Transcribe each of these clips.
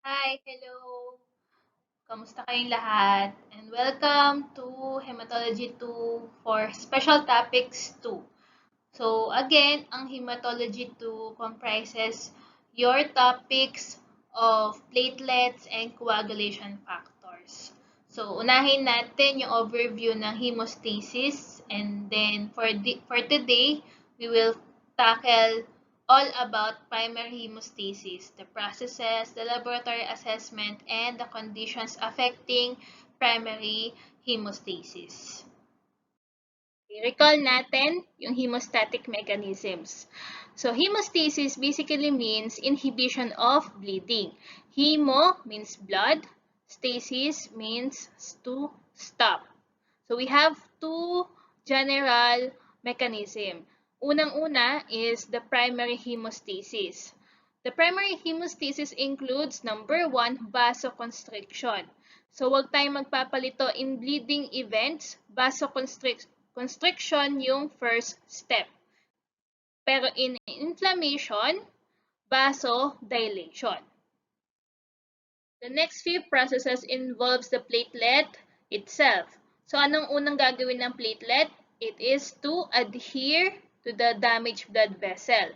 Hi, hello. Kamusta kayong lahat? And welcome to Hematology 2 for Special Topics 2. So again, ang Hematology 2 comprises your topics of platelets and coagulation factors. So unahin natin yung overview ng hemostasis, and then for today, we will tackle all about primary hemostasis, the processes, the laboratory assessment, and the conditions affecting primary hemostasis. Recall natin yung hemostatic mechanisms. So, hemostasis basically means inhibition of bleeding. Hemo means blood. Stasis means to stop. So, we have two general mechanisms. Unang-una is the primary hemostasis. The primary hemostasis includes, number 1, vasoconstriction. So, huwag tayong magpapalito in bleeding events. Vasoconstriction yung first step. Pero in inflammation, vasodilation. The next few processes involves the platelet itself. So, anong unang gagawin ng platelet? It is to adhere to the damaged blood vessel.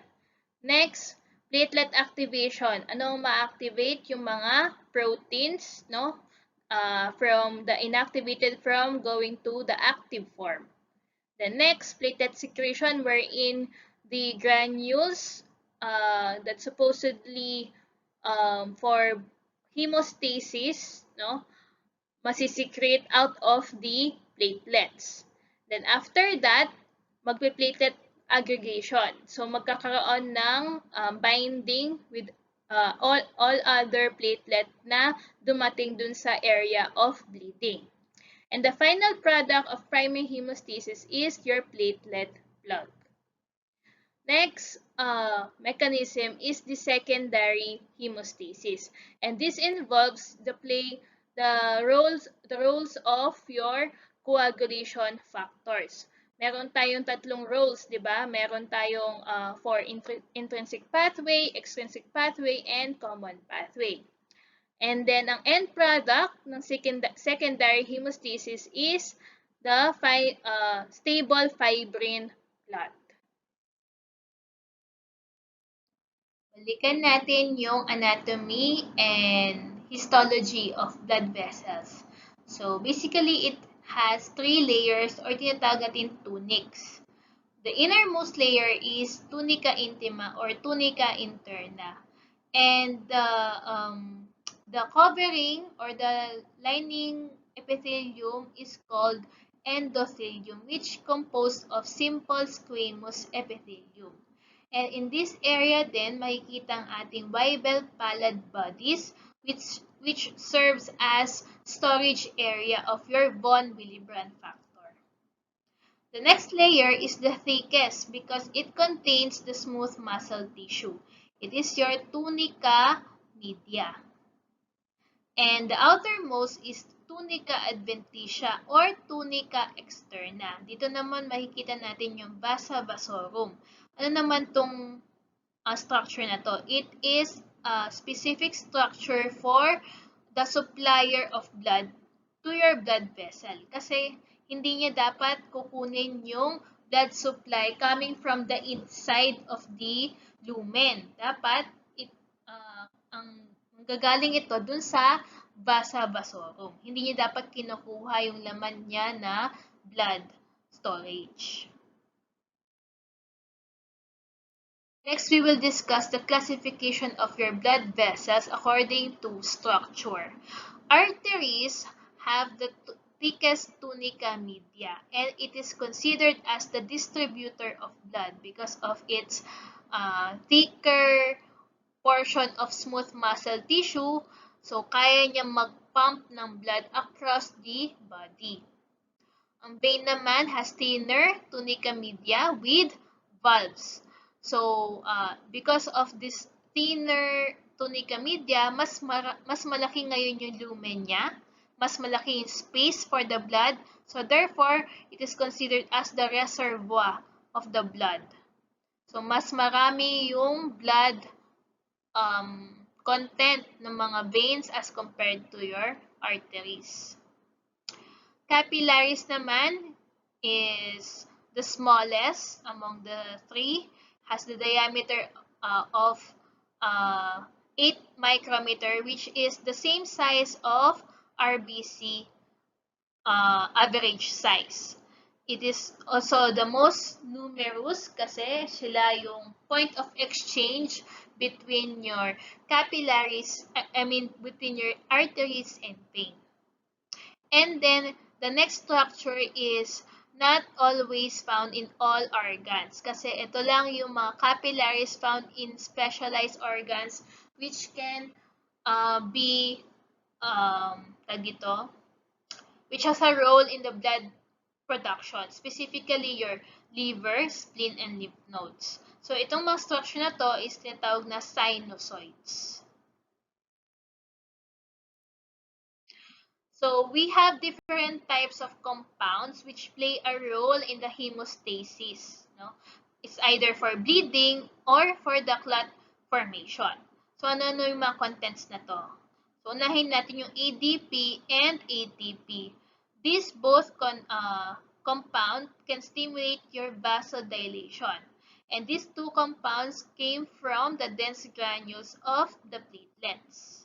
Next, platelet activation. Anong ma-activate? Yung mga proteins, no? From the inactivated from going to the active form. The next, platelet secretion, wherein the granules that supposedly for hemostasis, no, masisecrete out of the platelets. Then after that, magpe-platelet aggregation. So magkakaroon ng binding with all other platelet na dumating dun sa area of bleeding. And the final product of primary hemostasis is your platelet plug. Next mechanism is the secondary hemostasis, and this involves the roles of your coagulation factors. Meron tayong tatlong roles, di ba? Meron tayong for intrinsic pathway, extrinsic pathway, and common pathway. And then, ang end product ng secondary hemostasis is the stable fibrin clot. Balikan natin yung anatomy and histology of blood vessels. So, basically, it has three layers or tinatawag natin tunics. The innermost layer is tunica intima or tunica interna. And the covering or the lining epithelium is called endothelium, which composed of simple squamous epithelium. And in this area then, makikita ang ating Weibel pallid bodies, which serves as storage area of your von Willebrand factor. The next layer is the thickest because it contains the smooth muscle tissue. It is your tunica media. And the outermost is tunica adventitia or tunica externa. Dito naman makikita natin yung vasa vasorum. Ano naman tong structure na to? It is a specific structure for the supplier of blood to your blood vessel. Kasi hindi niya dapat kukunin yung blood supply coming from the inside of the lumen. Dapat ang gagaling ito dun sa vasa vasorum. Hindi niya dapat kinukuha yung laman niya na blood storage. Next, we will discuss the classification of your blood vessels according to structure. Arteries have the thickest tunica media, and it is considered as the distributor of blood because of its thicker portion of smooth muscle tissue, so kaya niya mag-pump ng blood across the body. Ang vein naman has thinner tunica media with valves. So, because of this thinner tunica media, mas malaki ngayon yung lumen niya, mas malaki yung space for the blood, so therefore, it is considered as the reservoir of the blood. So, mas marami yung blood content ng mga veins as compared to your arteries. Capillaries naman is the smallest among the three, has the diameter of 8 micrometer, which is the same size of RBC average size. It is also the most numerous kasi sila yung point of exchange between your capillaries, between your arteries and vein. And then, the next structure is not always found in all organs. Kasi ito lang yung mga capillaries found in specialized organs which can be, which has a role in the blood production, specifically your liver, spleen, and lymph nodes. So, itong mga structure na to is tinatawag na sinusoids. So, we have different types of compounds which play a role in the hemostasis. No? It's either for bleeding or for the clot formation. So, ano yung mga contents na to? So, unahin natin yung ADP and ATP. These both compound can stimulate your vasodilation. And these two compounds came from the dense granules of the platelets.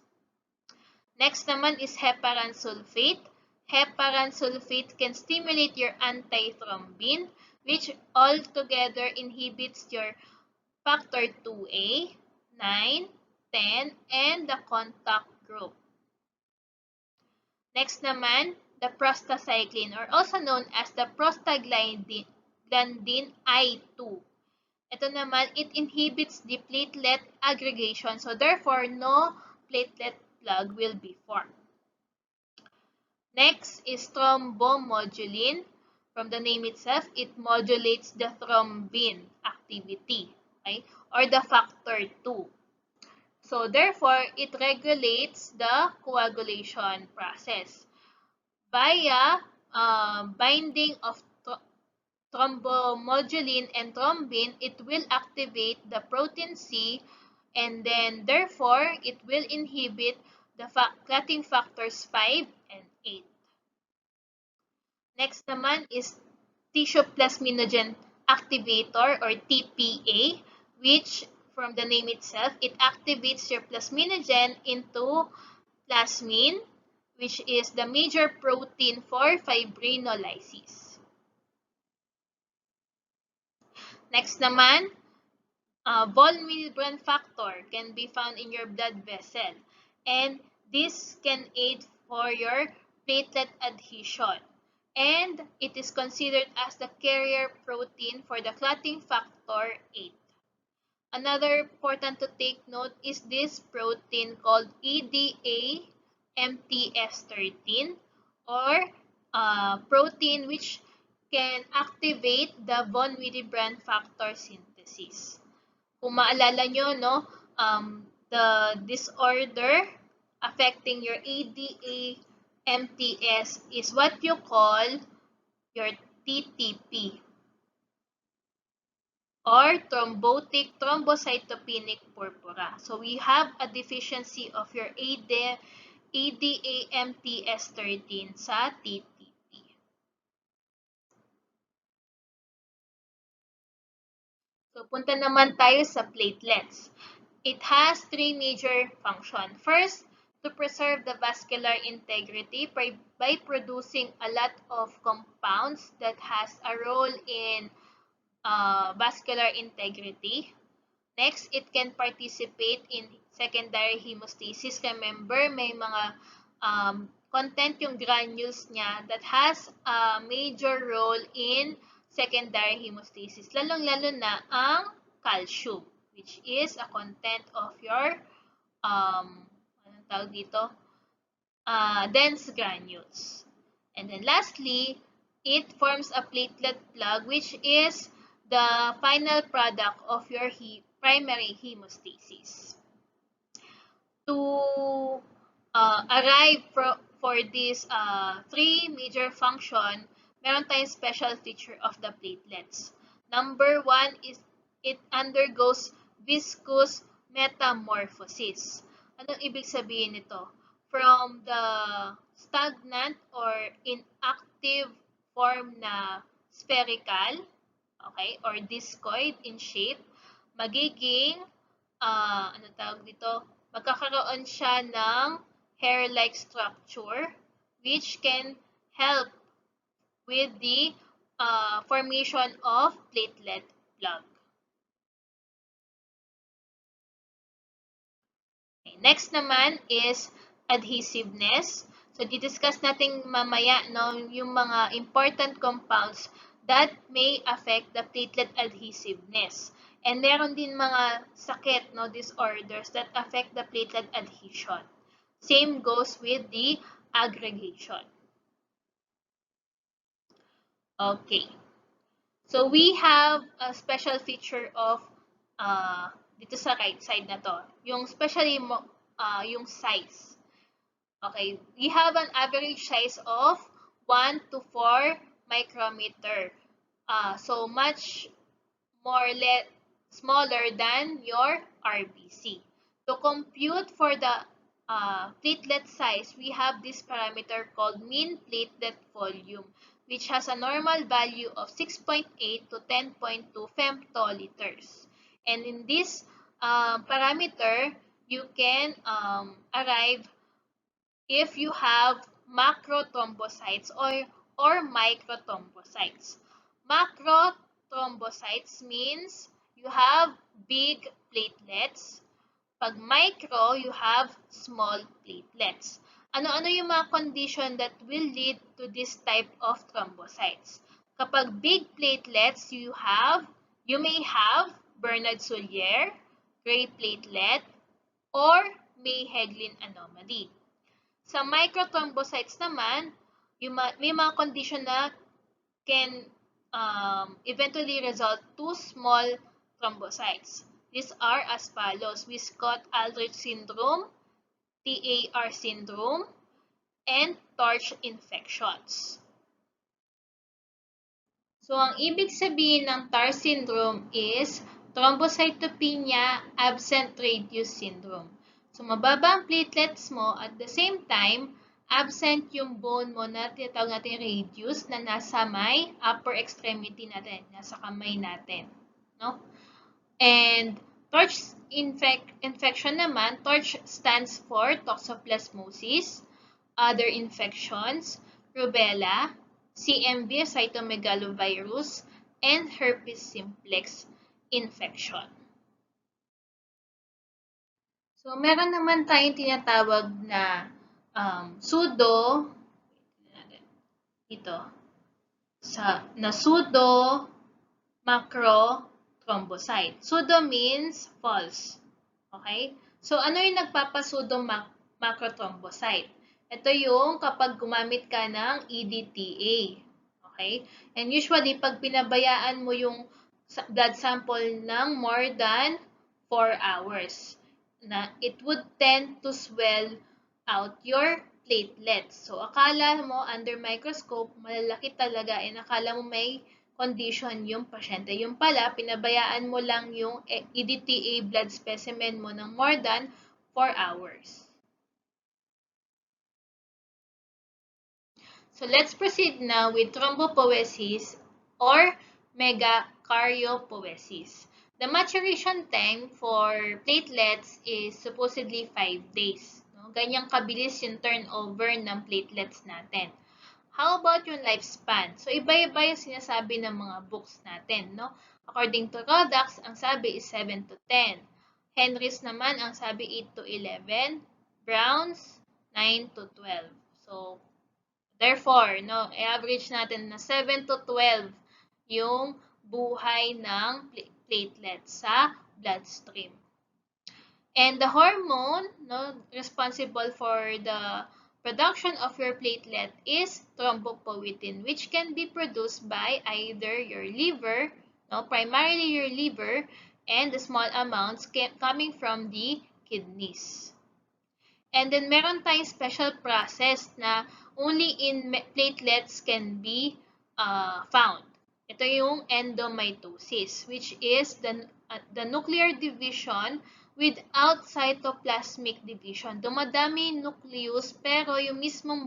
Next naman is heparan sulfate. Heparan sulfate can stimulate your antithrombin, which altogether inhibits your factor 2A, 9, 10, and the contact group. Next naman, the prostacyclin, or also known as the prostaglandin I2. Ito naman, it inhibits the platelet aggregation, so therefore, no platelet plug will be formed. Next is thrombomodulin. From the name itself, it modulates the thrombin activity, okay? Or the factor 2. So therefore, it regulates the coagulation process. Via binding of thrombomodulin and thrombin, it will activate the protein C, and then therefore it will inhibit the clotting factors 5 and 8. Next naman is tissue plasminogen activator, or TPA, which from the name itself, it activates your plasminogen into plasmin, which is the major protein for fibrinolysis. Next naman, von Willebrand factor can be found in your blood vessel, and this can aid for your platelet adhesion, and it is considered as the carrier protein for the clotting factor 8. Another important to take note is this protein called EDA-MTS13, or protein which can activate the von Willebrand factor synthesis. Kung maalala nyo, no, the disorder affecting your ADA-MTS is what you call your TTP, or thrombotic thrombocytopenic purpura. So we have a deficiency of your ADA-MTS13 sa TTP. So punta naman tayo sa platelets. It has three major functions. First, to preserve the vascular integrity by producing a lot of compounds that has a role in vascular integrity. Next, it can participate in secondary hemostasis. Remember, may mga content yung granules niya that has a major role in secondary hemostasis. Lalong-lalo na ang calcium, which is a content of your anong tawag dito? Dense granules. And then lastly, it forms a platelet plug, which is the final product of your primary hemostasis. To arrive for this three major function, meron tayong special feature of the platelets. Number one is it undergoes viscous metamorphosis. Anong ibig sabihin nito? From the stagnant or inactive form na spherical, okay, or discoid in shape, magiging, ano tawag dito, magkakaroon siya ng hair-like structure which can help with the formation of platelet plug. Okay. Next naman is adhesiveness. So, di-discuss natin mamaya no, yung mga important compounds that may affect the platelet adhesiveness. And meron din mga sakit, no, disorders that affect the platelet adhesion. Same goes with the aggregation. Okay. So, we have a special feature of dito sa right side na to. Yung especially yung size. Okay, we have an average size of 1 to 4 micrometer. So much more smaller than your RBC. To compute for the platelet size, we have this parameter called mean platelet volume, which has a normal value of 6.8 to 10.2 femtoliters. And in this parameter, you can arrive if you have macrothrombocytes or microthrombocytes. Macrothrombocytes means you have big platelets. Pag micro, you have small platelets. Ano-ano yung mga condition that will lead to this type of thrombocytes? Kapag big platelets, you may have Bernard-Soulier, gray platelet, or May-Heglin anomaly. Sa microthrombocytes naman, may mga condition na can eventually result to small thrombocytes. These are as follows: Wiskott-Aldrich syndrome, TAR syndrome, and torch infections. So, ang ibig sabihin ng TAR syndrome is Thrombocytopenia absent radius syndrome. So, mababa ang platelets mo at the same time, absent yung bone mo na tinatawag natin radius na nasa may upper extremity natin, nasa kamay natin. No? And torch infection naman, torch stands for toxoplasmosis, other infections, rubella, CMV, cytomegalovirus, and herpes simplex infection. So, meron naman tayong tinatawag na pseudo macrothrombocyte. Pseudo means false. Okay? So, ano yung nagpapasudo macrothrombocyte? Ito yung kapag gumamit ka ng EDTA. Okay? And usually, pag pinabayaan mo yung blood sample ng more than 4 hours, it would tend to swell out your platelets. So, akala mo under microscope, malalaki talaga, and akala mo may condition yung pasyente. Yung pala, pinabayaan mo lang yung EDTA blood specimen mo ng more than 4 hours. So, let's proceed now with thrombopoiesis or megakaryopoiesis. The maturation time for platelets is supposedly 5 days. No? Ganyang kabilis yung turnover ng platelets natin. How about yung lifespan? So, iba-iba yung sinasabi ng mga books natin. No? According to Rodax, ang sabi is 7 to 10. Henry's naman, ang sabi 8 to 11. Brown's, 9 to 12. So, therefore, no, i-average natin na 7 to 12 yung buhay ng platelets sa bloodstream. And the hormone responsible for the production of your platelet is thrombopoietin, which can be produced by either your liver, primarily your liver, and the small amounts coming from the kidneys. And then meron tayong special process na only in platelets can be found. Ito yung endomitosis, which is the nuclear division without cytoplasmic division. Dumadami yung nucleus pero yung mismong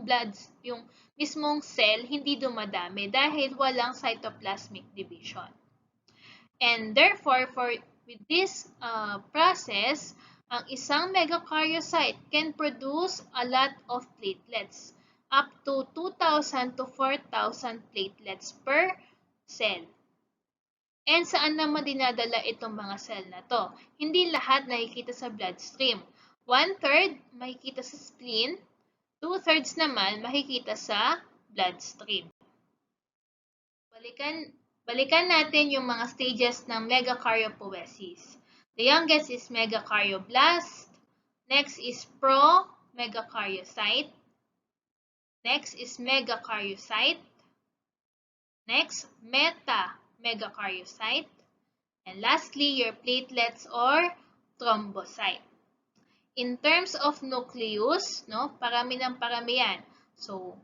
cell hindi dumadami dahil walang cytoplasmic division. And therefore, with this process, ang isang megakaryocyte can produce a lot of platelets, up to 2,000 to 4,000 platelets per cell. And saan naman dinadala itong mga cell na to? Hindi lahat nakikita sa bloodstream. 1/3 makikita sa spleen, 2/3 naman makikita sa bloodstream. Balikan natin yung mga stages ng megakaryopoiesis. The youngest is megakaryoblast. Next is pro-megakaryocyte. Next is megakaryocyte. Next, meta-megakaryocyte. And lastly, your platelets or thrombocyte. In terms of nucleus, no, parami ng parami yan. So,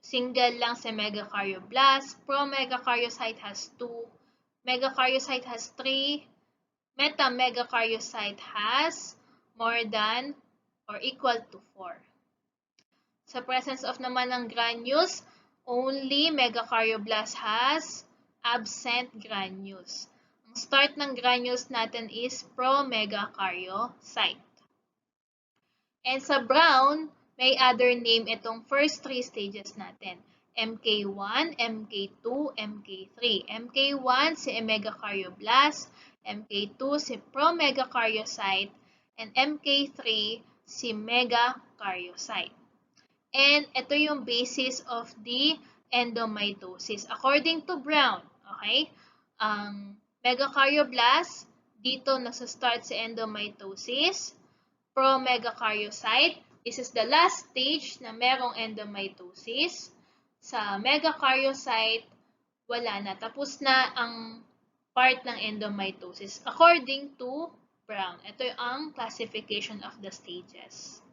single lang sa megakaryoblast, pro-megakaryocyte has 2, megakaryocyte has 3, meta-megakaryocyte has more than or equal to 4. Sa presence of naman ng granules, only megakaryoblast has absent granules. Ang start ng granules natin is pro-megakaryocyte. And sa brown, may other name itong first 3 stages natin. MK1, MK2, MK3. MK1 si megakaryoblast, MK2 si pro-megakaryocyte, and MK3 si megakaryocyte. And ito yung basis of the endomitosis. According to Brown, okay, ang megakaryoblast, dito nasa-start sa endomitosis. Pro-megakaryocyte, this is the last stage na merong endomitosis. Sa megakaryocyte, wala na. Tapos na ang part ng endomitosis. According to Brown, ito ang classification of the stages.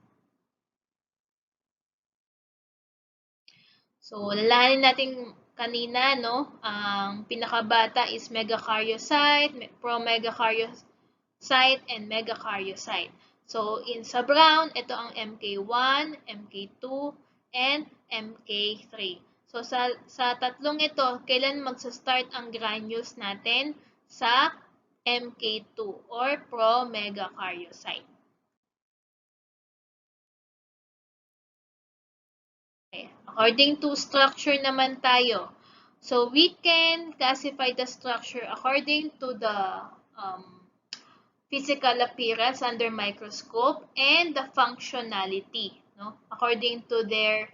So, lalahanin natin kanina, no? Ang pinakabata is megakaryocyte, pro-megakaryocyte, and megakaryocyte. So, sa brown, ito ang MK1, MK2, and MK3. So, sa tatlong ito, kailan magsa-start ang granules natin? Sa MK2 or pro-megakaryocyte. Okay. According to structure naman tayo. So, we can classify the structure according to the physical appearance under microscope and the functionality, no? According to their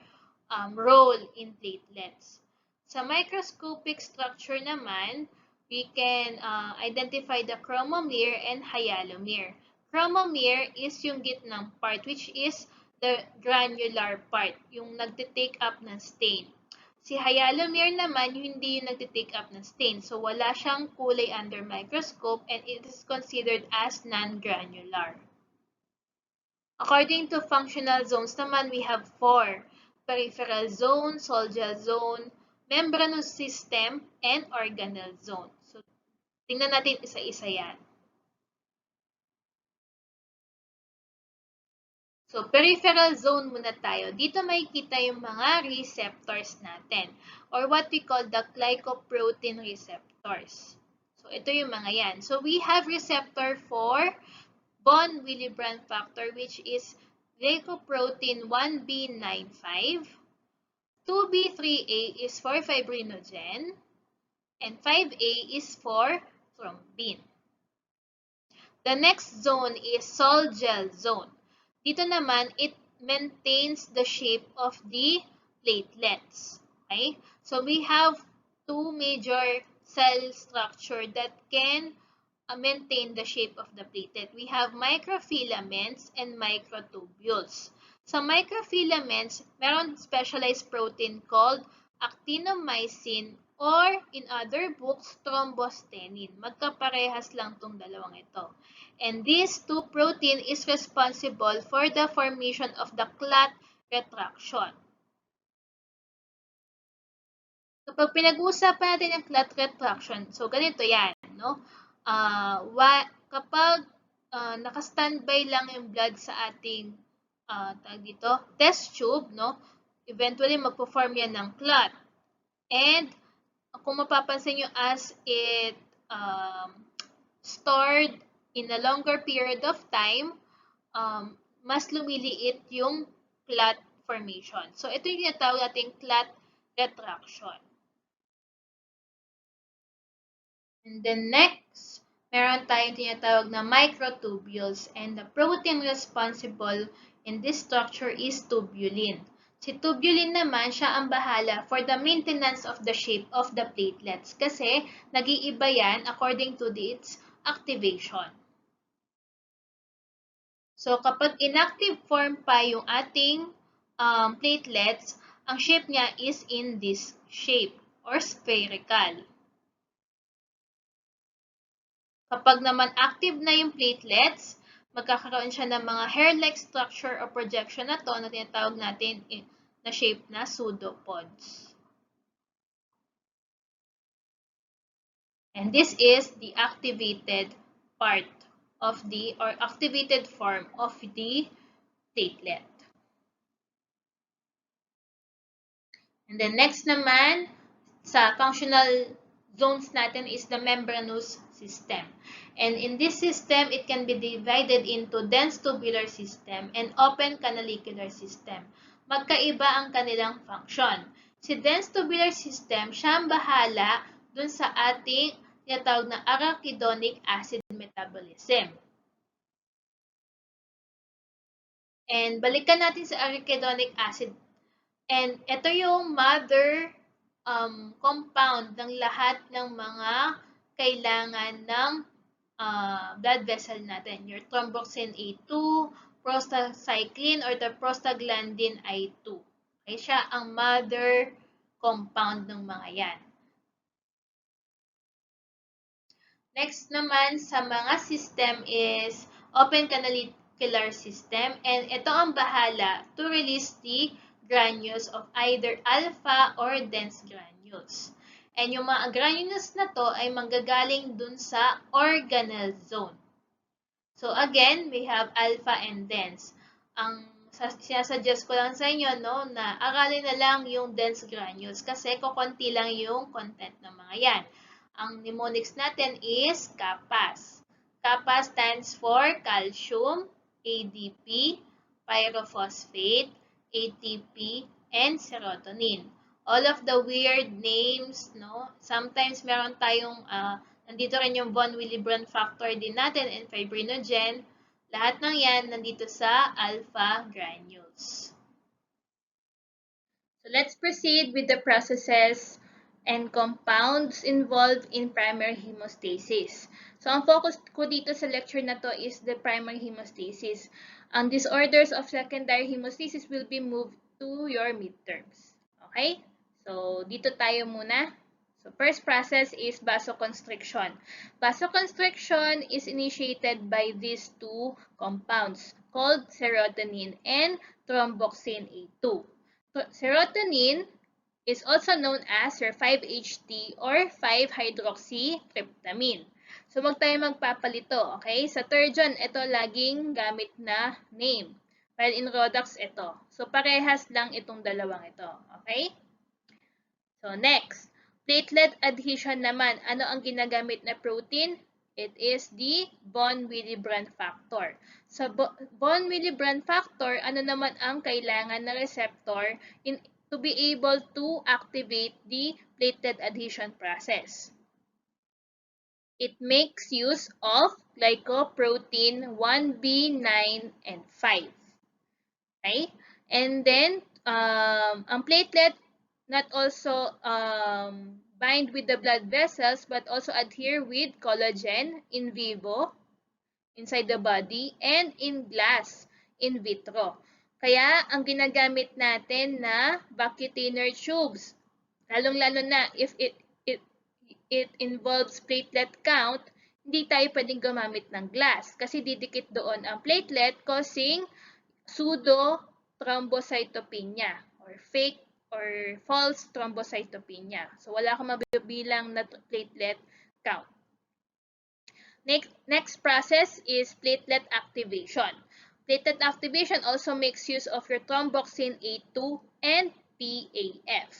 role in platelets. Sa microscopic structure naman, we can identify the chromomere and hyalomere. Chromomere is yung gitnang part, which is the granular part, yung nagte-take up ng stain. Si hyalomere naman, hindi yung nagte-take up ng stain. So, wala siyang kulay under microscope and it is considered as non-granular. According to functional zones naman, we have 4. Peripheral zone, Solgal zone, membranous system, and organelle zone. So, tingnan natin isa-isa yan. So, peripheral zone muna tayo. Dito makikita yung mga receptors natin or what we call the glycoprotein receptors. So, ito yung mga yan. So, we have receptor for von Willebrand factor which is glycoprotein 1B95. 2B3A is for fibrinogen and 5A is for thrombin. The next zone is Solgal zone. Dito naman, it maintains the shape of the platelets. Okay? So, we have 2 major cell structure that can maintain the shape of the platelet. We have microfilaments and microtubules. Sa microfilaments, meron specialized protein called actinomycin or in other books, thrombostenin. Magkaparehas lang tong dalawang ito. And this 2 protein is responsible for the formation of the clot retraction. Kapag pinag-uusapan natin ang clot retraction, so ganito yan, no? Kapag naka-standby lang yung blood sa ating test tube, no? Eventually, magpo-form yan ng clot. And kung mapapansin nyo, as it stored in a longer period of time, mas lumiliit yung clot formation. So, ito yung tinatawag nating clot retraction. And then next, meron tayong tinatawag na microtubules, and the protein responsible in this structure is tubulin. Si tubulin naman, siya ang bahala for the maintenance of the shape of the platelets kasi nag-iiba yan according to its activation. So kapag inactive form pa yung ating platelets, ang shape niya is in this shape or spherical. Kapag naman active na yung platelets, magkakaroon siya ng mga hair-like structure o projection na to na tinatawag natin na shape na pseudopods. And this is the activated part of the, or activated form of the platelet. And then next naman, sa functional zones natin is the membranous system. And in this system, it can be divided into dense tubular system and open canalicular system. Magkaiba ang kanilang function. Si dense tubular system, siya ang bahala dun sa ating tinatawag na arachidonic acid metabolism. And balikan natin sa arachidonic acid. And ito yung mother compound ng lahat ng mga kailangan ng blood vessel natin. Your thromboxane A2, prostacyclin, or the prostaglandin I2. Okay, siya ang mother compound ng mga yan. Next naman sa mga system is open canalicular system, and ito ang bahala to release the granules of either alpha or dense granules. And yung mga granules na to ay manggagaling dun sa organelle zone. So again, we have alpha and dense. Ang sinasuggest ko lang sa inyo, no, na aralin na lang yung dense granules kasi kukunti lang yung content ng mga yan. Ang mnemonics natin is CAPAS. CAPAS stands for calcium, ADP, pyrophosphate, ATP, and serotonin. All of the weird names, no? Sometimes meron tayong, nandito rin yung von Willebrand factor din natin and fibrinogen. Lahat ng yan nandito sa alpha granules. So let's proceed with the processes and compounds involved in primary hemostasis. So ang focus ko dito sa lecture na to is the primary hemostasis. Ang disorders of secondary hemostasis will be moved to your midterms. Okay? So dito tayo muna. So first process is vasoconstriction. Vasoconstriction is initiated by these two compounds called serotonin and thromboxane A2. Serotonin is also known as your 5-HT or 5-hydroxytryptamine. So, magpapalito, okay? Sa Turgeon, ito laging gamit na name. While in Rodax, ito. So, parehas lang itong dalawang ito, okay? So, next, platelet adhesion naman. Ano ang ginagamit na protein? It is the von Willebrand factor. Sa von Willebrand factor, ano naman ang kailangan na receptor to be able to activate the platelet adhesion process? It makes use of glycoprotein 1B9 and 5. Okay? And then, ang platelet not also bind with the blood vessels but also adhere with collagen in vivo, inside the body, and in glass, in vitro. Kaya, ang ginagamit natin na vacuum tubes, lalong-lalo na if it involves platelet count, hindi tayo pwedeng gumamit ng glass kasi didikit doon ang platelet causing pseudo-thrombocytopenia or fake or false thrombocytopenia. So, wala kang mabibilang na platelet count. Next process is platelet activation. Platelet activation also makes use of your thromboxane A2 and PAF.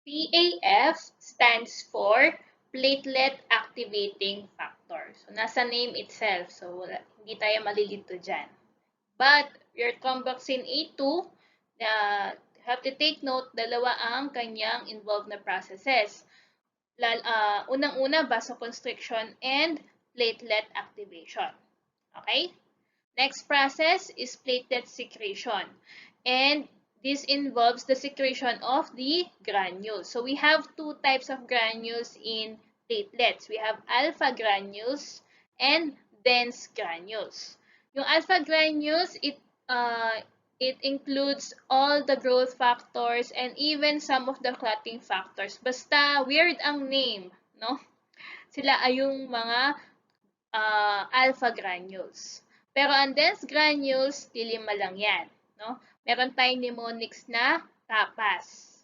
PAF stands for platelet activating factor. So, nasa name itself. So, hindi tayo malilito dyan. But, your thromboxane A2, you have to take note, dalawa ang kanyang involved na processes. Unang-una, vasoconstriction and platelet activation. Okay? Next process is platelet secretion. And this involves the secretion of the granules. So we have two types of granules in platelets. We have alpha granules and dense granules. Yung alpha granules, it includes all the growth factors and even some of the clotting factors. Basta weird ang name, no? Sila ay yung mga alpha granules. Pero ang dense granules, lilima lang yan, no? Meron tayong mnemonics na tapas.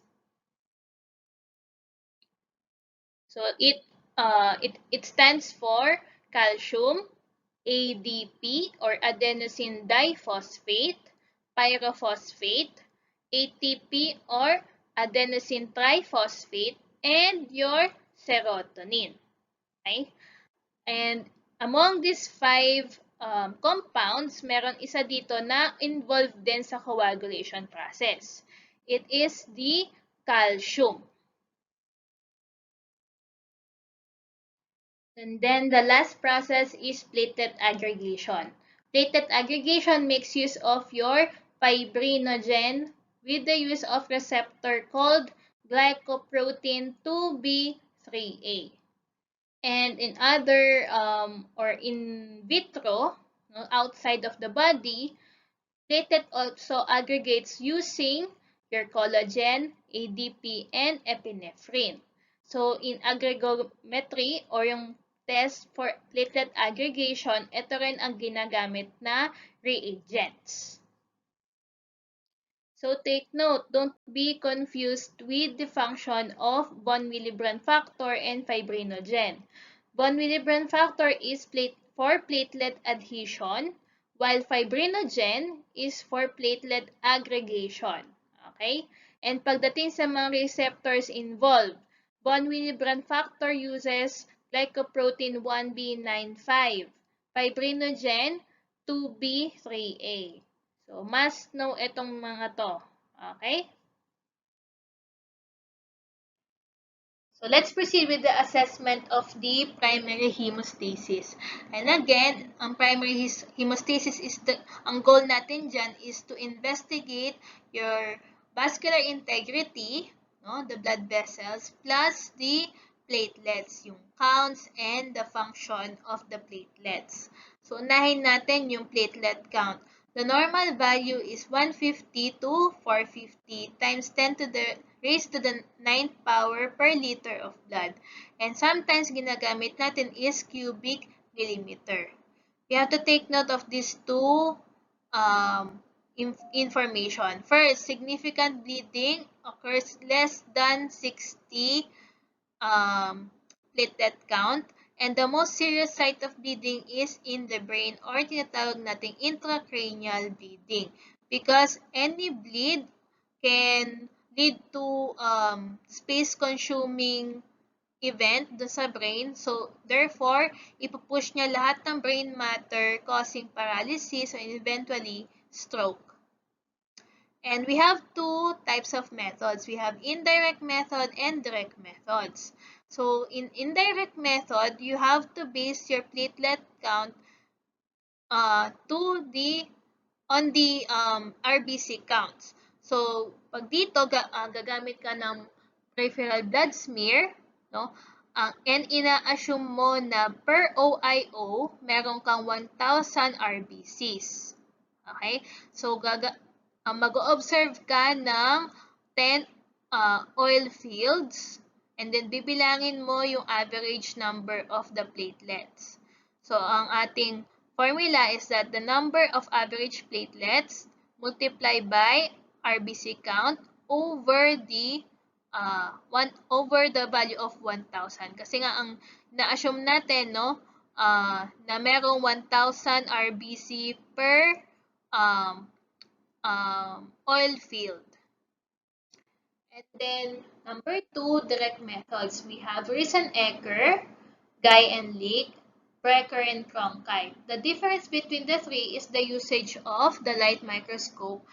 So it stands for calcium, ADP or adenosine diphosphate, pyrophosphate, ATP or adenosine triphosphate, and your serotonin. Okay? And among these 5 compounds, meron isa dito na involved din sa coagulation process. It is the calcium. And then the last process is platelet aggregation. Platelet aggregation makes use of your fibrinogen with the use of receptor called glycoprotein 2B3A. And in other or in vitro, no, outside of the body, platelet also aggregates using your collagen, ADP, and epinephrine. So in aggregometry or yung test for platelet aggregation, ito rin ang ginagamit na reagents. So take note, don't be confused with the function of von Willebrand factor and fibrinogen. Von Willebrand factor is for platelet adhesion, while fibrinogen is for platelet aggregation. Okay? And pagdating sa mga receptors involved, von Willebrand factor uses glycoprotein 1B95, fibrinogen 2B3A. So, must know itong mga to. Okay? So, let's proceed with the assessment of the primary hemostasis. And again, ang primary hemostasis is ang goal natin dyan is to investigate your vascular integrity, no, the blood vessels, plus the platelets, yung counts and the function of the platelets. So, unahin natin yung platelet count. The normal value is 150 to 450 times 10 to the raised to the 9th power per liter of blood. And sometimes ginagamit natin is cubic millimeter. We have to take note of these two information. First, significant bleeding occurs less than 60 platelet count. And the most serious site of bleeding is in the brain or tinatawag nating intracranial bleeding. Because any bleed can lead to space-consuming event sa brain. So, therefore, ipupush niya lahat ng brain matter causing paralysis and eventually stroke. And we have two types of methods. We have indirect method and direct methods. So, in indirect method, you have to base your platelet count on the RBC counts. So, pag dito, gagamit ka ng peripheral blood smear, no? And ina-assume mo na per OIO, meron kang 1,000 RBCs. Okay? So, mag-observe ka ng 10 oil fields, and then bibilangin mo yung average number of the platelets. So, ang ating formula is that the number of average platelets multiplied by RBC count over the 1 over the value of 1,000. Kasi nga ang na-assume natin, no, na merong 1,000 RBC per oil field. And then, number 2, direct methods. We have Riesenecker, Guy and Lick, Brecker, and Cronkite. The difference between the three is the usage of the light microscope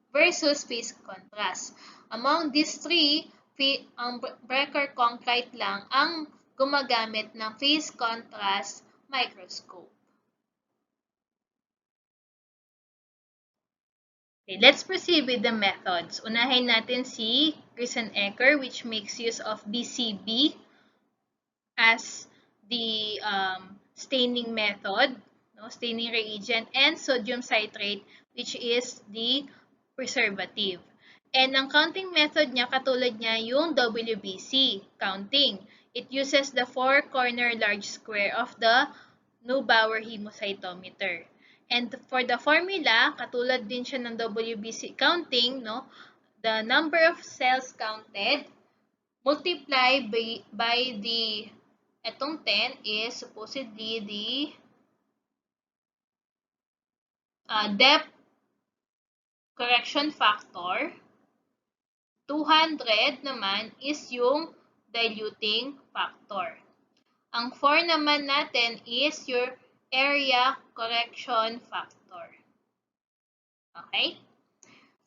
versus phase contrast. Among these three, ang Brecker, Cronkite lang ang gumagamit ng phase contrast microscope. Okay, let's proceed with the methods. Unahin natin si Riesenecker, which makes use of BCB as the staining method, no, staining reagent, and sodium citrate, which is the preservative. And ang counting method niya, katulad niya yung WBC, counting. It uses the four-corner large square of the Neubauer hemocytometer. And for the formula, katulad din siya ng WBC counting, no? The number of cells counted multiplied by the, etong 10 is supposedly the depth correction factor. 200 naman is yung diluting factor. Ang 4 naman natin is your area correction factor. Okay?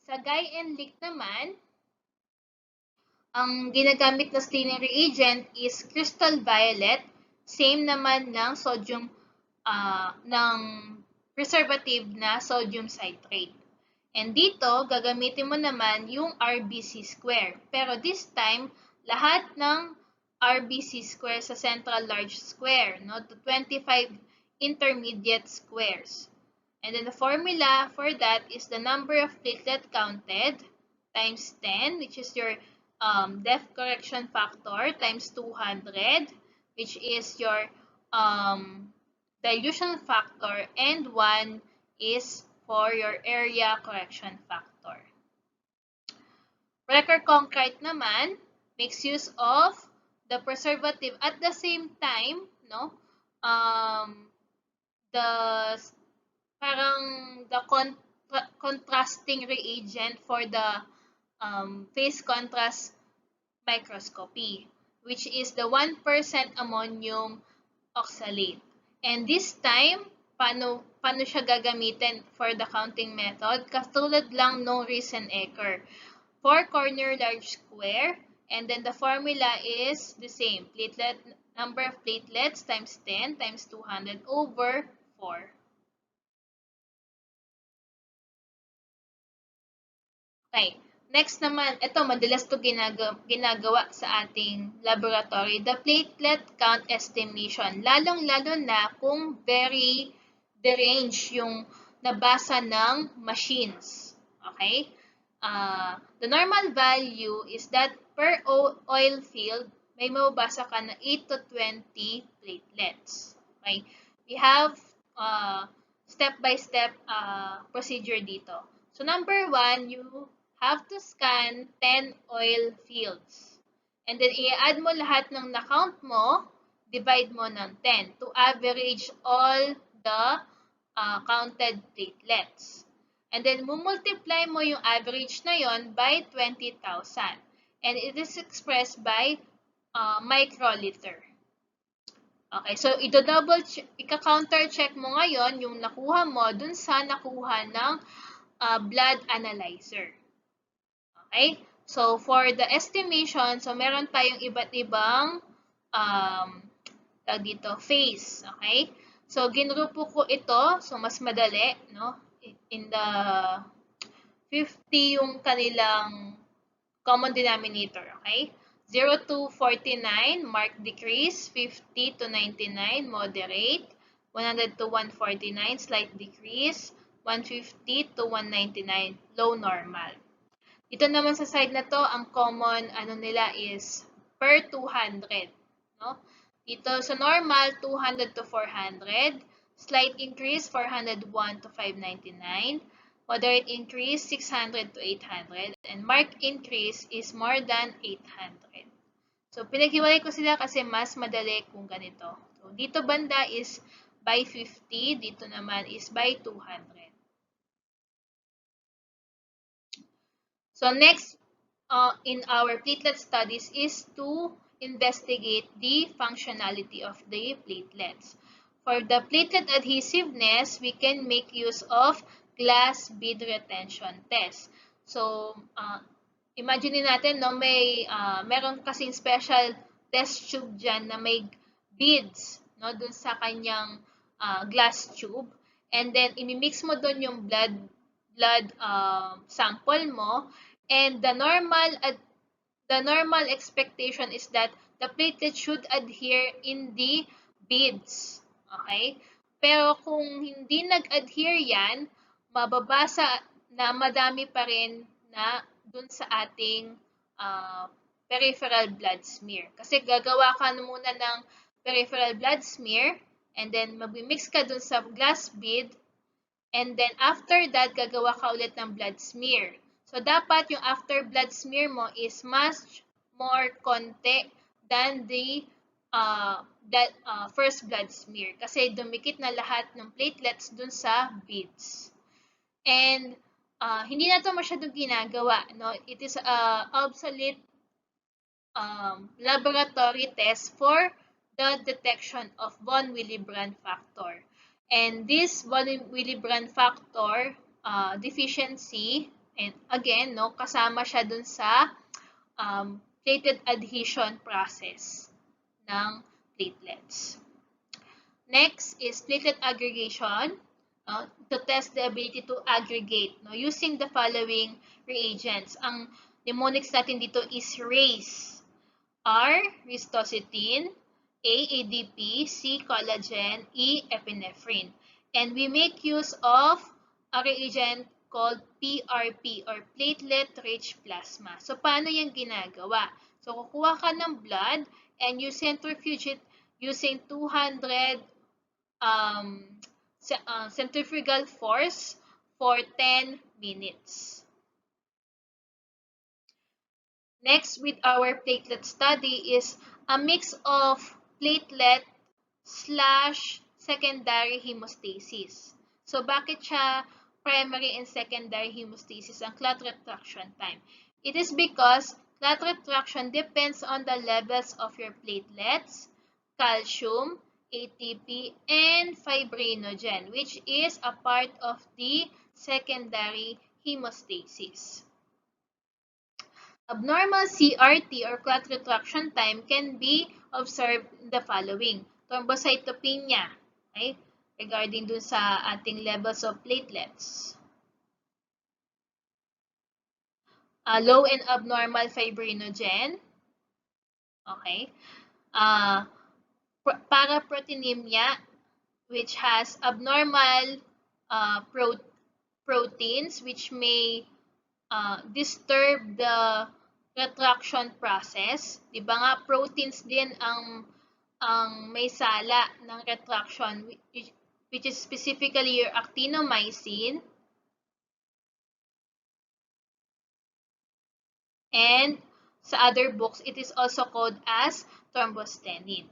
Sa Guy and Lick naman, ang ginagamit na staining reagent is crystal violet, same naman ng sodium, ng preservative na sodium citrate. And dito, gagamitin mo naman yung RBC square. Pero this time, lahat ng RBC square sa central large square, no, to 25 intermediate squares. And then the formula for that is the number of platelet counted times 10, which is your depth correction factor, times 200, which is your dilution factor, and 1 is for your area correction factor. Brecker concrete naman makes use of the preservative at the same time, no? The contrasting reagent for the phase contrast microscopy, which is the 1% ammonium oxalate. And this time, paano siya gagamitin for the counting method? Katulad lang no Riesenecker. 4-corner large square, and then the formula is the same. Number of platelets times 10 times 200 over 4. Okay. Next naman, ito madalas to ginagawa sa ating laboratory, the platelet count estimation. Lalong-lalo na kung very deranged yung nabasa ng machines. Okay? The normal value is that per oil field, may mababasa ka na 8 to 20 platelets. Okay? We have step-by-step procedure dito. So number 1, you have to scan 10 oil fields. And then, i-add mo lahat ng na-count mo, divide mo ng 10 to average all the counted platelets. And then, multiply mo yung average na yon by 20,000. And it is expressed by microliter. Okay, so ika-counter check mo ngayon yung nakuha mo dun sa nakuha ng blood analyzer. Okay? So, for the estimation, so meron tayong iba't ibang phase. Okay? So, ginrupo ko ito. So, mas madali, no? In the 50 yung kanilang common denominator. Okay? 0 to 49, marked decrease. 50 to 99, moderate. 100 to 149, slight decrease. 150 to 199, low normal. Ito naman sa side na to, ang common nila is per 200, no? Dito sa normal 200 to 400, slight increase 401 to 599, Moderate increase, 600 to 800. And marked increase is more than 800. So, pinaghiwalay ko sila kasi mas madali kung ganito. So, dito banda is by 50, dito naman is by 200. So, next in our platelet studies is to investigate the functionality of the platelets. For the platelet adhesiveness, we can make use of glass bead retention test. So, imagine natin, no, meron kasing special test tube dyan na may beads, no, dun sa kanyang glass tube. And then, imimix mo dun yung blood sample mo. And the normal expectation is that the platelet should adhere in the beads. Okay? Pero kung hindi nag-adhere yan, mababasa na madami pa rin na dun sa ating peripheral blood smear. Kasi gagawa ka muna ng peripheral blood smear and then mag-mix ka dun sa glass bead and then after that, gagawa ka ulit ng blood smear. So, dapat yung after blood smear mo is much more konti than the first blood smear. Kasi dumikit na lahat ng platelets dun sa beads. And hindi na ito masyadong ginagawa. No? It is obsolete laboratory test for the detection of von Willebrand factor. And this von Willebrand factor deficiency, and again, no, kasama siya dun sa platelet adhesion process ng platelets. Next is platelet aggregation. To test the ability to aggregate using the following reagents. Ang mnemonics natin dito is RACE. R, ristocetin, A, ADP, C, collagen, E, epinephrine. And we make use of a reagent called PRP or platelet-rich plasma. So, paano yan ginagawa? So, kukuha ka ng blood and you centrifuge it using 200 centrifugal force for 10 minutes. Next, with our platelet study is a mix of platelet / secondary hemostasis. So, bakit siya primary and secondary hemostasis ang clot retraction time? It is because clot retraction depends on the levels of your platelets, calcium, ATP, and fibrinogen, which is a part of the secondary hemostasis. Abnormal CRT or clot retraction time can be observed in the following. Thrombocytopenia, okay? Regarding dun sa ating levels of platelets. Low and abnormal fibrinogen, okay? Paraproteinemia, which has abnormal proteins which may disturb the retraction process. Diba nga, proteins din ang may sala ng retraction, which is specifically your actinomycin and sa other books, it is also called as thrombostenin.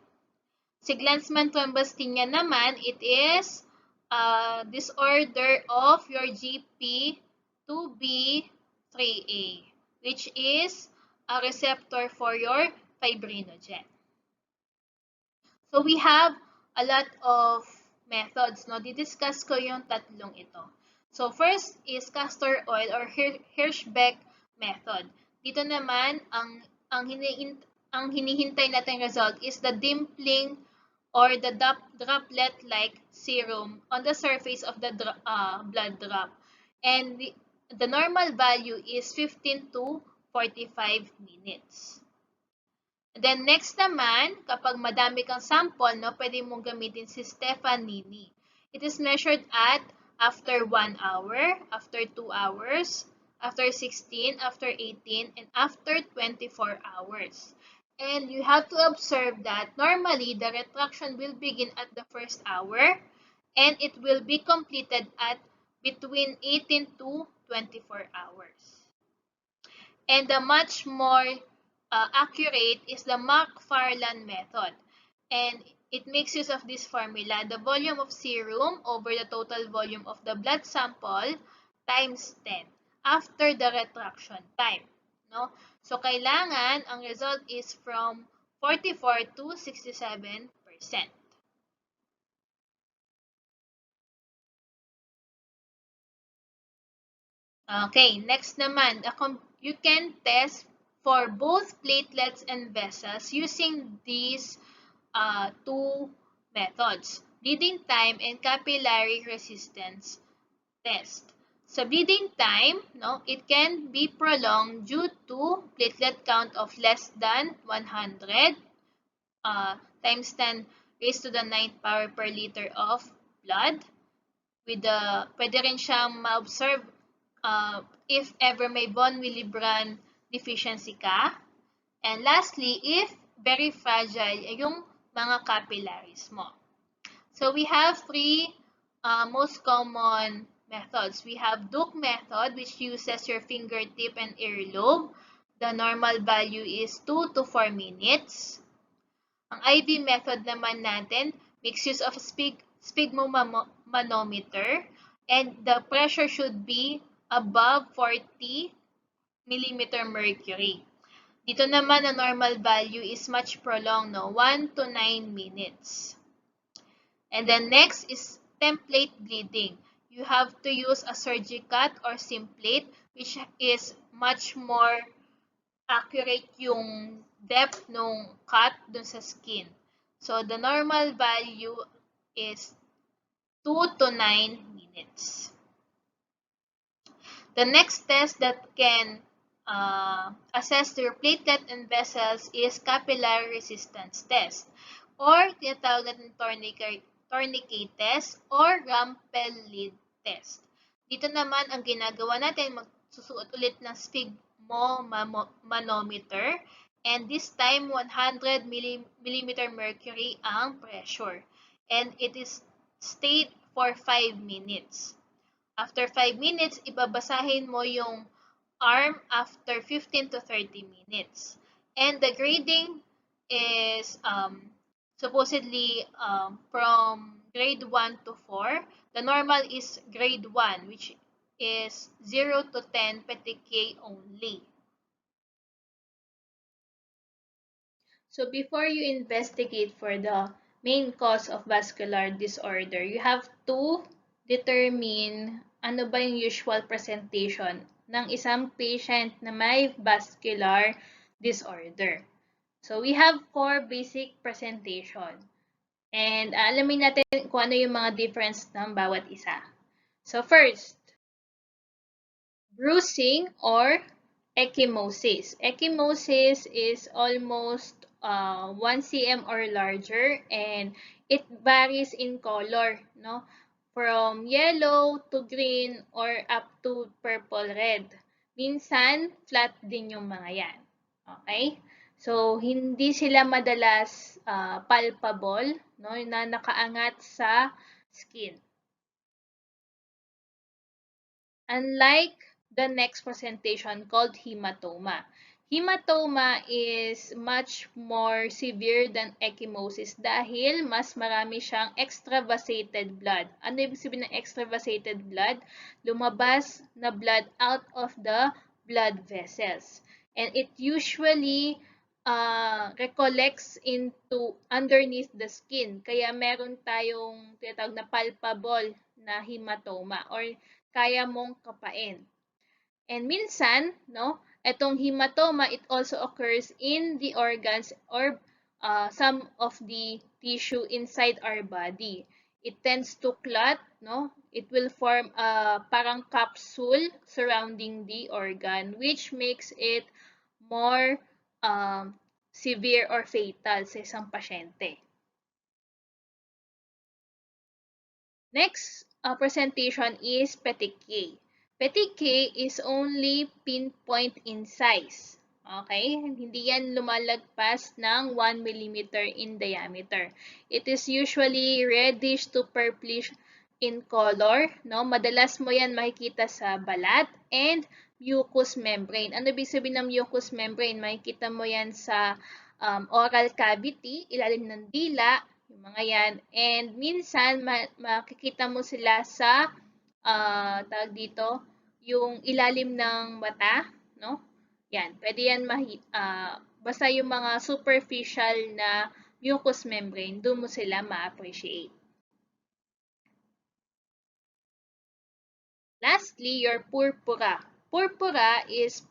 Si Glanzmann thrombocytopenia naman, it is a disorder of your GP2B3A, which is a receptor for your fibrinogen. So we have a lot of methods, no? Didiscuss ko yung tatlong ito. So first is castor oil or Hirschbeck method. Dito naman, ang hinihintay natin result is the dimpling or the droplet-like serum on the surface of the blood drop. And the normal value is 15 to 45 minutes. Then next naman, kapag madami kang sample, no, pwede mong gamitin si Stefanini. It is measured at after 1 hour, after 2 hours, after 16, after 18, and after 24 hours. And you have to observe that normally the retraction will begin at the first hour and it will be completed at between 18 to 24 hours. And the much more accurate is the McFarland method. And it makes use of this formula, the volume of serum over the total volume of the blood sample times 10 after the retraction time. No? So, kailangan ang result is from 44 to 67%. Okay, next naman, you can test for both platelets and vessels using these two methods, bleeding time and capillary resistance test. Sa bleeding time, no, it can be prolonged due to platelet count of less than 100 times 10 raised to the 9th power per liter of blood. Pwede rin siyang ma-observe if ever may von Willebrand deficiency ka. And lastly, if very fragile yung mga capillaries mo. So we have three most common methods. We have Duke method, which uses your fingertip and earlobe. The normal value is 2 to 4 minutes. Ang IV method naman natin makes use of a sphygmomanometer, and the pressure should be above 40 millimeter mercury. Dito naman, the normal value is much prolonged, no? 1 to 9 minutes. And then next is template bleeding. You have to use a surgicat or simplate, which is much more accurate yung depth ng cut dun sa skin. So, the normal value is 2 to 9 minutes. The next test that can assess your platelet and vessels is capillary resistance test, or tinatawag natin tourniquet test or Rumpel-Lid test. Dito naman ang ginagawa natin, magsusuot ulit ng sphygmomanometer, and this time 100 millimeter mercury ang pressure, and it is stayed for 5 minutes. After 5 minutes, ibabasahin mo yung arm after 15 to 30 minutes. And the grading is supposedly from grade 1 to 4. The normal is grade 1, which is 0 to 10 petechiae only. So before you investigate for the main cause of vascular disorder, you have to determine ano ba yung usual presentation ng isang patient na may vascular disorder. So we have 4 basic presentation. And alamin natin kung ano yung mga difference ng bawat isa. So first, bruising or ecchymosis. Ecchymosis is almost 1 cm or larger, and it varies in color, no? From yellow to green or up to purple red. Minsan, flat din yung mga yan. Okay? So, hindi sila madalas palpable, no, na nakaangat sa skin. Unlike the next presentation called hematoma. Hematoma is much more severe than ecchymosis dahil mas marami siyang extravasated blood. Ano ibig sabihin ng extravasated blood? Lumabas na blood out of the blood vessels. And it usually recollects into underneath the skin. Kaya meron tayong tinatawag na palpable na hematoma or kaya mong kapain. And minsan, no, itong hematoma, it also occurs in the organs or some of the tissue inside our body. It tends to clot, no? It will form a parang capsule surrounding the organ, which makes it more severe or fatal sa isang pasyente. Next presentation is petechiae. Petechiae is only pinpoint in size. Okay? Hindi yan lumalagpas ng 1 mm in diameter. It is usually reddish to purplish in color, no? Madalas mo yan makikita sa balat and mucous membrane. Ano ibig sabihin ng mucous membrane? Makikita mo yan sa oral cavity, ilalim ng dila, yung mga yan. And minsan, makikita mo sila sa, tawag dito, yung ilalim ng mata, no? Yan, pwede yan basta yung mga superficial na mucous membrane, doon mo sila ma-appreciate. Lastly, your purpura. Purpura is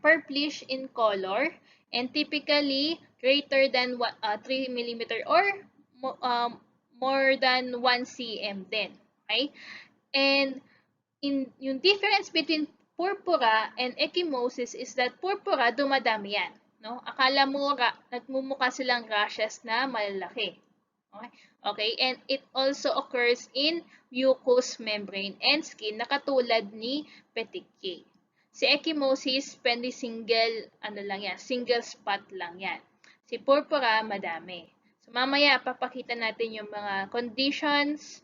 purplish in color and typically greater than 3 mm or more than 1 cm din. Okay? And yung difference between purpura and ecchymosis is that purpura, dumadami yan. No? Akala mo nagmumukha silang rashes na malalaki. Okay? Okay, and it also occurs in mucous membrane and skin na katulad ni petechiae. Si ecchymosis, pwede single spot lang yan. Si purpura, madami. So mamaya, papakita natin yung mga conditions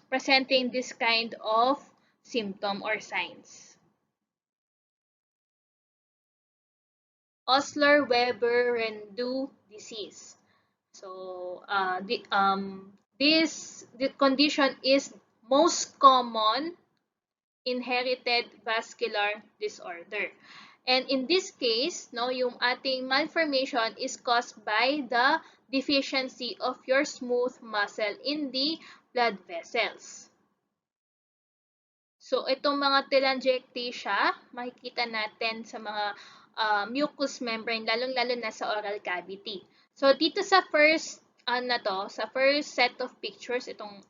presenting this kind of symptom or signs. Osler-Weber-Rendu disease. So this condition is most common inherited vascular disorder. And in this case, no, yung ating malformation is caused by the deficiency of your smooth muscle in the blood vessels. So itong mga telangiectasia, makikita natin sa mga mucous membrane, lalong-lalo na sa oral cavity. So dito sa first sa first set of pictures, itong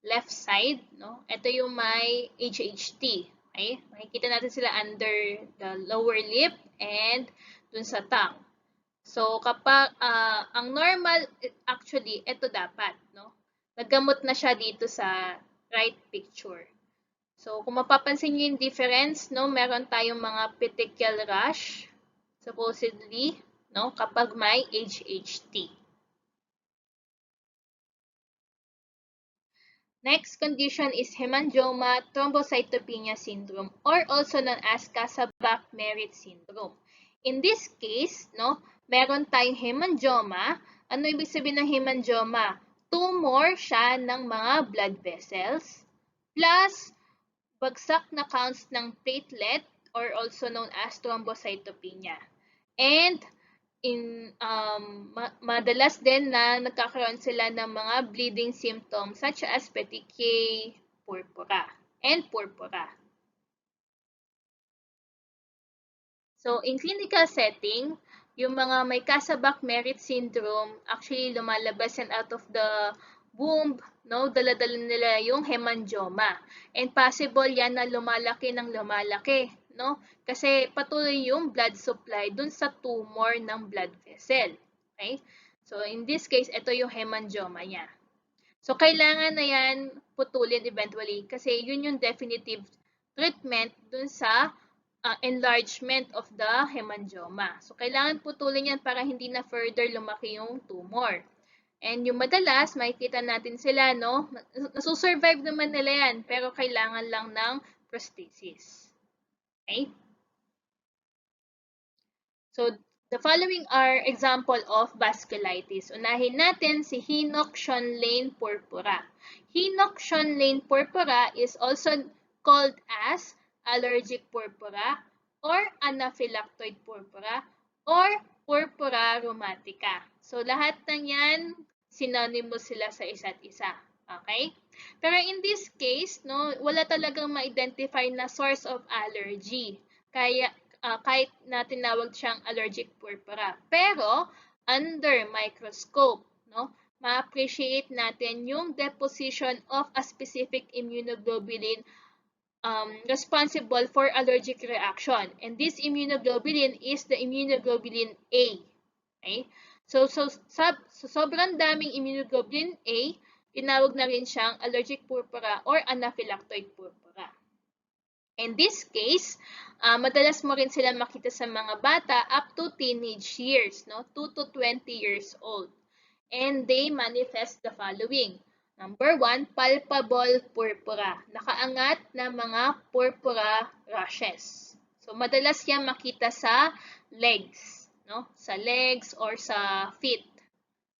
left side, no? Ito yung may HHT. Okay? Makikita natin sila under the lower lip and dun sa tongue. So kapag ang normal actually ito dapat, no? Naggamot na siya dito sa right picture. So kung mapapansin niyo yung difference, no, meron tayong mga petechial rash supposedly, no, kapag may HHT. Next condition is hemangioma thrombocytopenia syndrome or also known as Kasabach-Merritt syndrome. In this case, no, meron tayong hemangioma. Ano ibig sabihin ng hemangioma? Tumor siya ng mga blood vessels plus bagsak na counts ng platelet or also known as thrombocytopenia. And madalas din na nagkakaroon sila ng mga bleeding symptoms such as petechiae, purpura, and purpura. So, in clinical setting, yung mga may Kasabach-Merritt syndrome, actually lumalabas yan out of the womb, no? Dala-dala nila yung hemangioma. And possible yan na lumalaki ng lumalaki, no? Kasi patuloy yung blood supply dun sa tumor ng blood vessel. Okay? So, in this case, ito yung hemangioma niya. So, kailangan na yan putulin eventually kasi yun yung definitive treatment dun sa enlargement of the hemangioma. So, kailangan putulin yan para hindi na further lumaki yung tumor. And yung madalas, makikita natin sila, no? Nasusurvive naman nila yan, pero kailangan lang ng prosthesis. Okay? So, the following are example of vasculitis. Unahin natin si Henoch-Schönlein purpura. Henoch-Schönlein purpura is also called as allergic purpura or anaphylactoid purpura or purpura rheumatica. So, lahat ng yan, synonymous sila sa isa't isa. Okay? Pero in this case, no, wala talagang ma-identify na source of allergy. Kaya, kahit na tinawag siyang allergic purpura. Pero, under microscope, no, ma-appreciate natin yung deposition of a specific immunoglobulin responsible for allergic reaction. And this immunoglobulin is the immunoglobulin A. Okay? So sobrang daming immunoglobulin A, tinawag na rin siyang allergic purpura or anaphylactoid purpura. In this case, madalas mo rin sila makita sa mga bata up to teenage years, no? 2 to 20 years old. And they manifest the following. Number 1, palpable purpura. Nakaangat na mga purpura rashes. So, madalas yan makita sa legs, no? Sa legs or sa feet.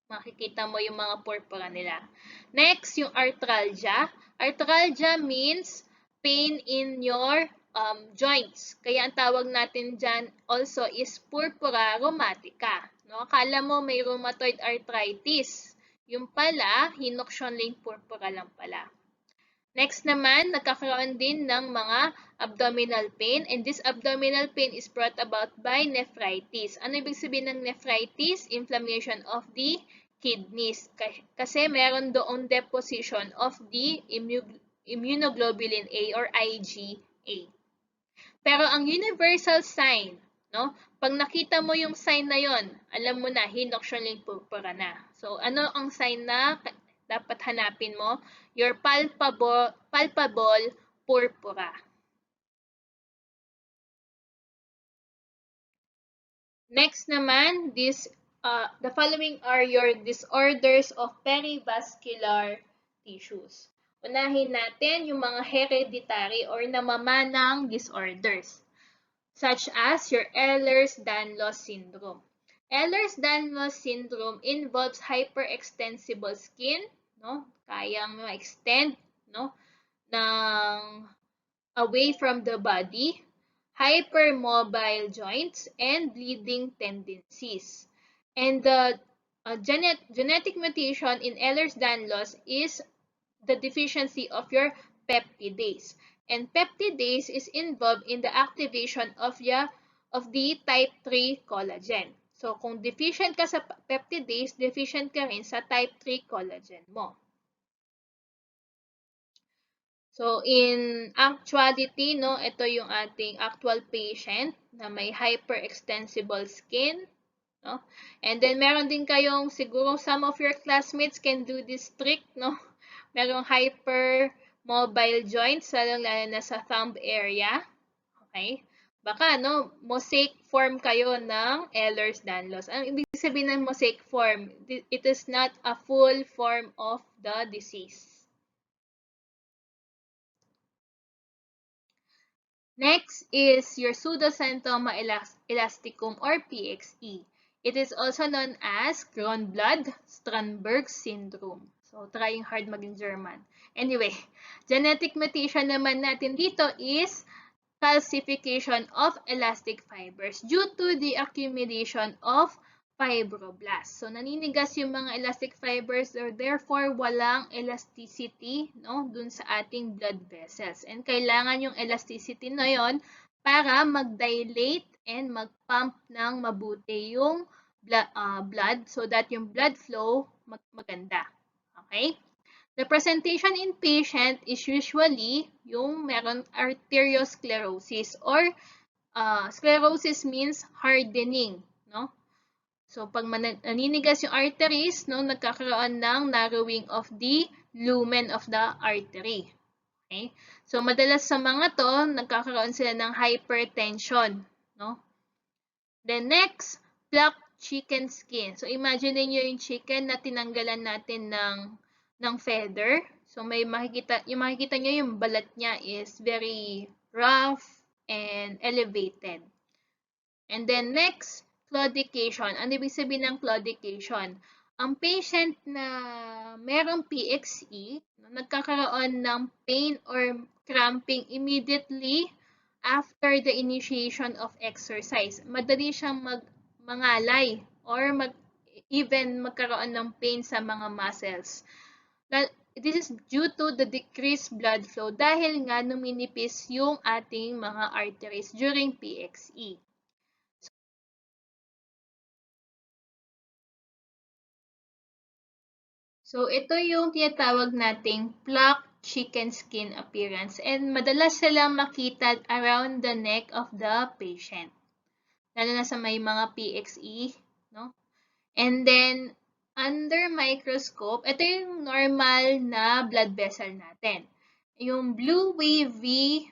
Makikita mo yung mga purpura nila. Next, yung arthralgia. Arthralgia means pain in your joints. Kaya ang tawag natin dyan also is purpura rheumatica. No? Akala mo may rheumatoid arthritis. Yung pala, hinoksyon purpura lang pala. Next naman, nagkakaroon din ng mga abdominal pain, and this abdominal pain is brought about by nephritis. Ano ibig sabihin ng nephritis? Inflammation of the kidneys. Kasi meron doon deposition of the immunoglobulin A or IgA. Pero ang universal sign, no? Pag nakita mo yung sign na yon, alam mo na, hinoksyon purpura na. So, ano ang sign na dapat hanapin mo? Your palpable purpura. Next naman, the following are your disorders of perivascular tissues. Unahin natin yung mga hereditary or namamanang disorders, such as your Ehlers-Danlos syndrome. Ehlers-Danlos syndrome involves hyperextensible skin, no? Kayang ma-extend, no? Ng away from the body, hypermobile joints, and bleeding tendencies. And the genetic mutation in Ehlers-Danlos is the deficiency of your peptidase. And peptidase is involved in the activation of the type 3 collagen. So, kung deficient ka sa peptidase, deficient ka rin sa type 3 collagen mo. So, in actuality, no, ito yung ating actual patient na may hyperextensible skin. No? And then, meron din kayong, siguro some of your classmates can do this trick, no? Merong hypermobile joints, lalo na sa thumb area. Okay? Baka, no, mosaic form kayo ng Ehlers-Danlos. Ang ibig sabihin ng mosaic form, it is not a full form of the disease. Next is your pseudoxanthoma elasticum or PXE. It is also known as Cronblood-Strandberg syndrome. So, trying hard maging German. Anyway, genetic mutation naman natin dito is calcification of elastic fibers due to the accumulation of fibroblasts. So, naninigas yung mga elastic fibers, therefore, walang elasticity, no, dun sa ating blood vessels. And kailangan yung elasticity na yon para mag-dilate and mag-pump ng mabuti yung blood so that yung blood flow maganda. Okay? The presentation in patient is usually yung meron arteriosclerosis or sclerosis means hardening, no? So, pag naninigas yung arteries, no, nagkakaroon ng narrowing of the lumen of the artery. Okay? So, madalas sa mga to, nagkakaroon sila ng hypertension, no? Then next, plaque chicken skin. So, imagine niyo yung chicken na tinanggalan natin ng feather. So, makikita niyo yung balat niya is very rough and elevated. And then next, claudication. Ano ibig sabihin ng claudication? Ang patient na merong PXE, nagkakaroon ng pain or cramping immediately after the initiation of exercise. Madali siyang mangalay or even magkaroon ng pain sa mga muscles. This is due to the decreased blood flow dahil nga numinipis yung ating mga arteries during PXE. So, ito yung tinatawag nating plaque chicken skin appearance and madalas silang makita around the neck of the patient. Lalo na sa may mga PXE, no? And then, under microscope, ito yung normal na blood vessel natin. Yung blue wavy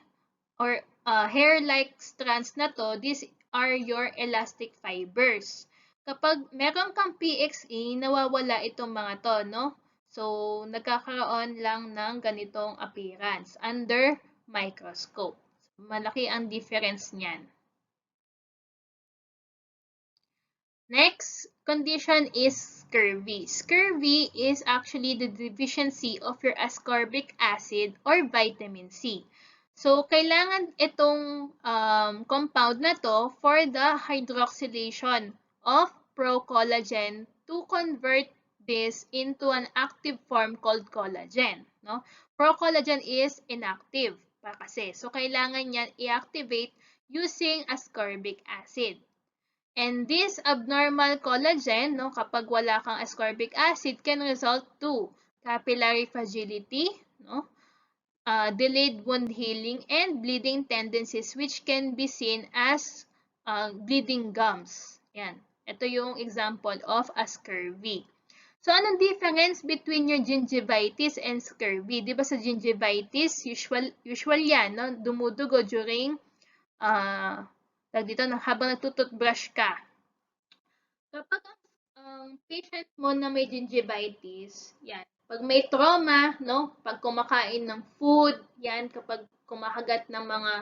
or hair-like strands na to, these are your elastic fibers. Kapag meron kang PXE, nawawala itong mga to, no? So, nagkakaroon lang ng ganitong appearance under microscope. Malaki ang difference niyan. Next condition is scurvy. Scurvy is actually the deficiency of your ascorbic acid or vitamin C. So, kailangan itong compound na to for the hydroxylation of pro-collagen to convert this into an active form called collagen. No? Pro-collagen is inactive pa kasi. So, kailangan yan i-activate using ascorbic acid. And this abnormal collagen, no, kapag wala kang ascorbic acid, can result to capillary fragility, no, delayed wound healing, and bleeding tendencies which can be seen as bleeding gums. Yan. Ito yung example of a scurvy. So, anong difference between your gingivitis and scurvy? Di ba sa gingivitis, usual yan, no? Dumudugo during dito, habang nagtututbrush ka. Kapag ang patient mo na may gingivitis, yan. Pag may trauma, no? Pag kumakain ng food, yan. Kapag kumakagat ng mga,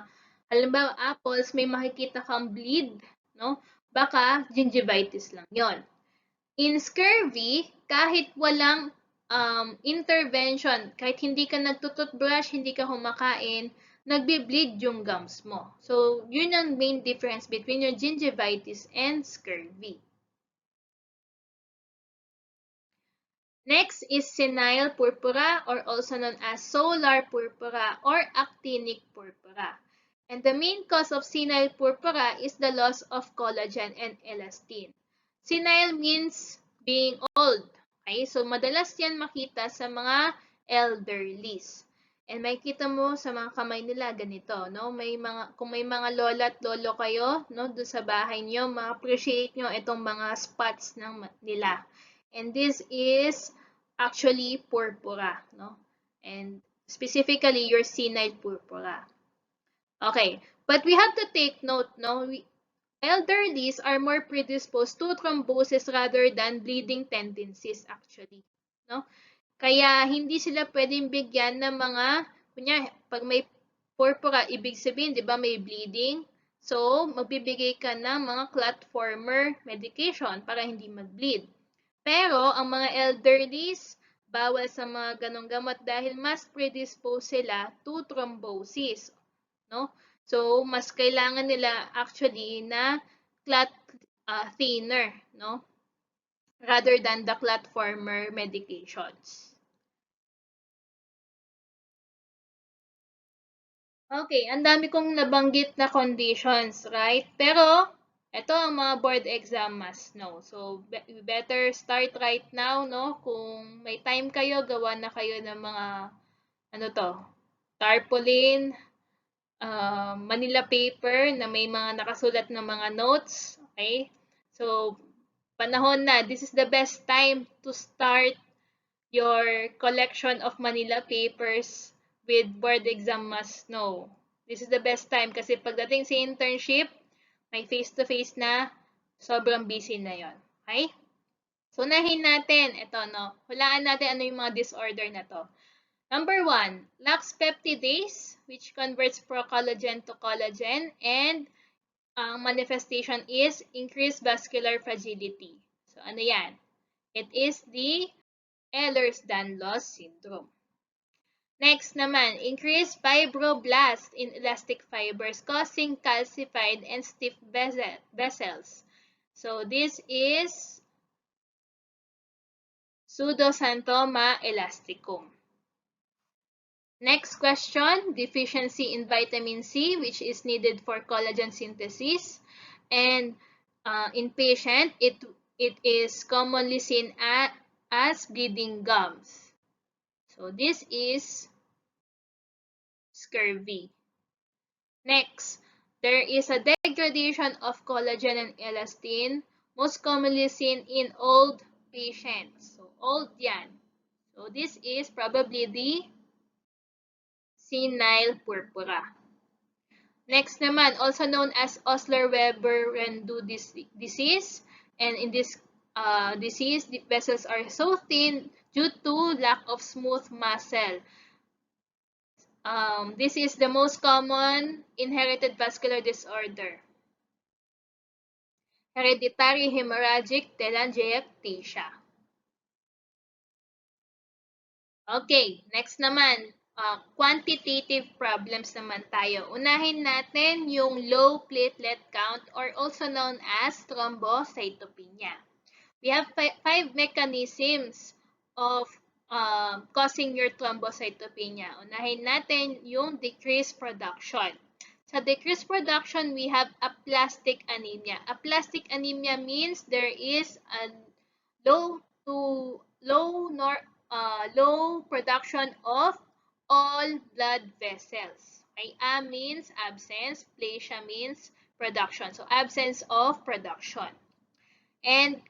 halimbawa apples, may makikita kang bleed, no? Baka gingivitis lang yon. In scurvy, kahit walang intervention, kahit hindi ka nagtututbrush, hindi ka kumakain, nagbe-bleed yung gums mo. So, yun ang main difference between your gingivitis and scurvy. Next is senile purpura, or also known as solar purpura or actinic purpura. And the main cause of senile purpura is the loss of collagen and elastin. Senile means being old. Okay? So, madalas yan makita sa mga elderlies. And makikita mo sa mga kamay nila ganito, no? Kung may mga lola at lolo kayo, no, doon sa bahay niyo, ma-appreciate nyo itong mga spots nila. And this is actually purpura, no? And specifically your senile purpura. Okay, but we have to take note, no? Elderlies are more predisposed to thrombosis rather than bleeding tendencies actually, no? Kaya hindi sila pwedeng bigyan ng mga, kunya, pag may purpura, ibig sabihin, di ba, may bleeding. So, magbibigay ka ng mga clot former medication para hindi mag-bleed. Pero, ang mga elderlies, bawal sa mga ganong gamot dahil mas predisposed sila to thrombosis. No? So, mas kailangan nila actually na clot thinner, no? Rather than the clot former medications. Okay, ang dami kong nabanggit na conditions, right? Pero, ito ang mga board exam must know. So, better start right now, no? Kung may time kayo, gawa na kayo ng mga, tarpaulin, Manila paper na may mga nakasulat na mga notes. Okay? So, panahon na. This is the best time to start your collection of Manila papers with board exam must know. This is the best time kasi pagdating sa internship, may face-to-face na, sobrang busy na yon. Okay? So, unahin natin, ito, no? Hulaan natin ano yung mga disorder na to. Number 1, lax peptidase, which converts procollagen to collagen, and ang manifestation is increased vascular fragility. So, ano yan? It is the Ehlers-Danlos syndrome. Next naman, increased fibroblast in elastic fibers causing calcified and stiff vessels. So, this is pseudoxanthoma elasticum. Next question, deficiency in vitamin C, which is needed for collagen synthesis. And in patient, it is commonly seen as bleeding gums. So, this is scurvy. Next, there is a degradation of collagen and elastin, most commonly seen in old patients. So, old yan. So, this is probably the senile purpura. Next naman, also known as Osler-Weber-Rendu disease. And in this disease, the vessels are so thin due to lack of smooth muscle. This is the most common inherited vascular disorder. Hereditary hemorrhagic telangiectasia. Okay, next naman, quantitative problems naman tayo. Unahin natin yung low platelet count or also known as thrombocytopenia. We have five mechanisms of causing your thrombocytopenia. Unahin natin yung decreased production. Sa decreased production, we have aplastic anemia. Aplastic anemia means there is a low production of all blood vessels. Okay? A means absence, plasia means production. So absence of production. And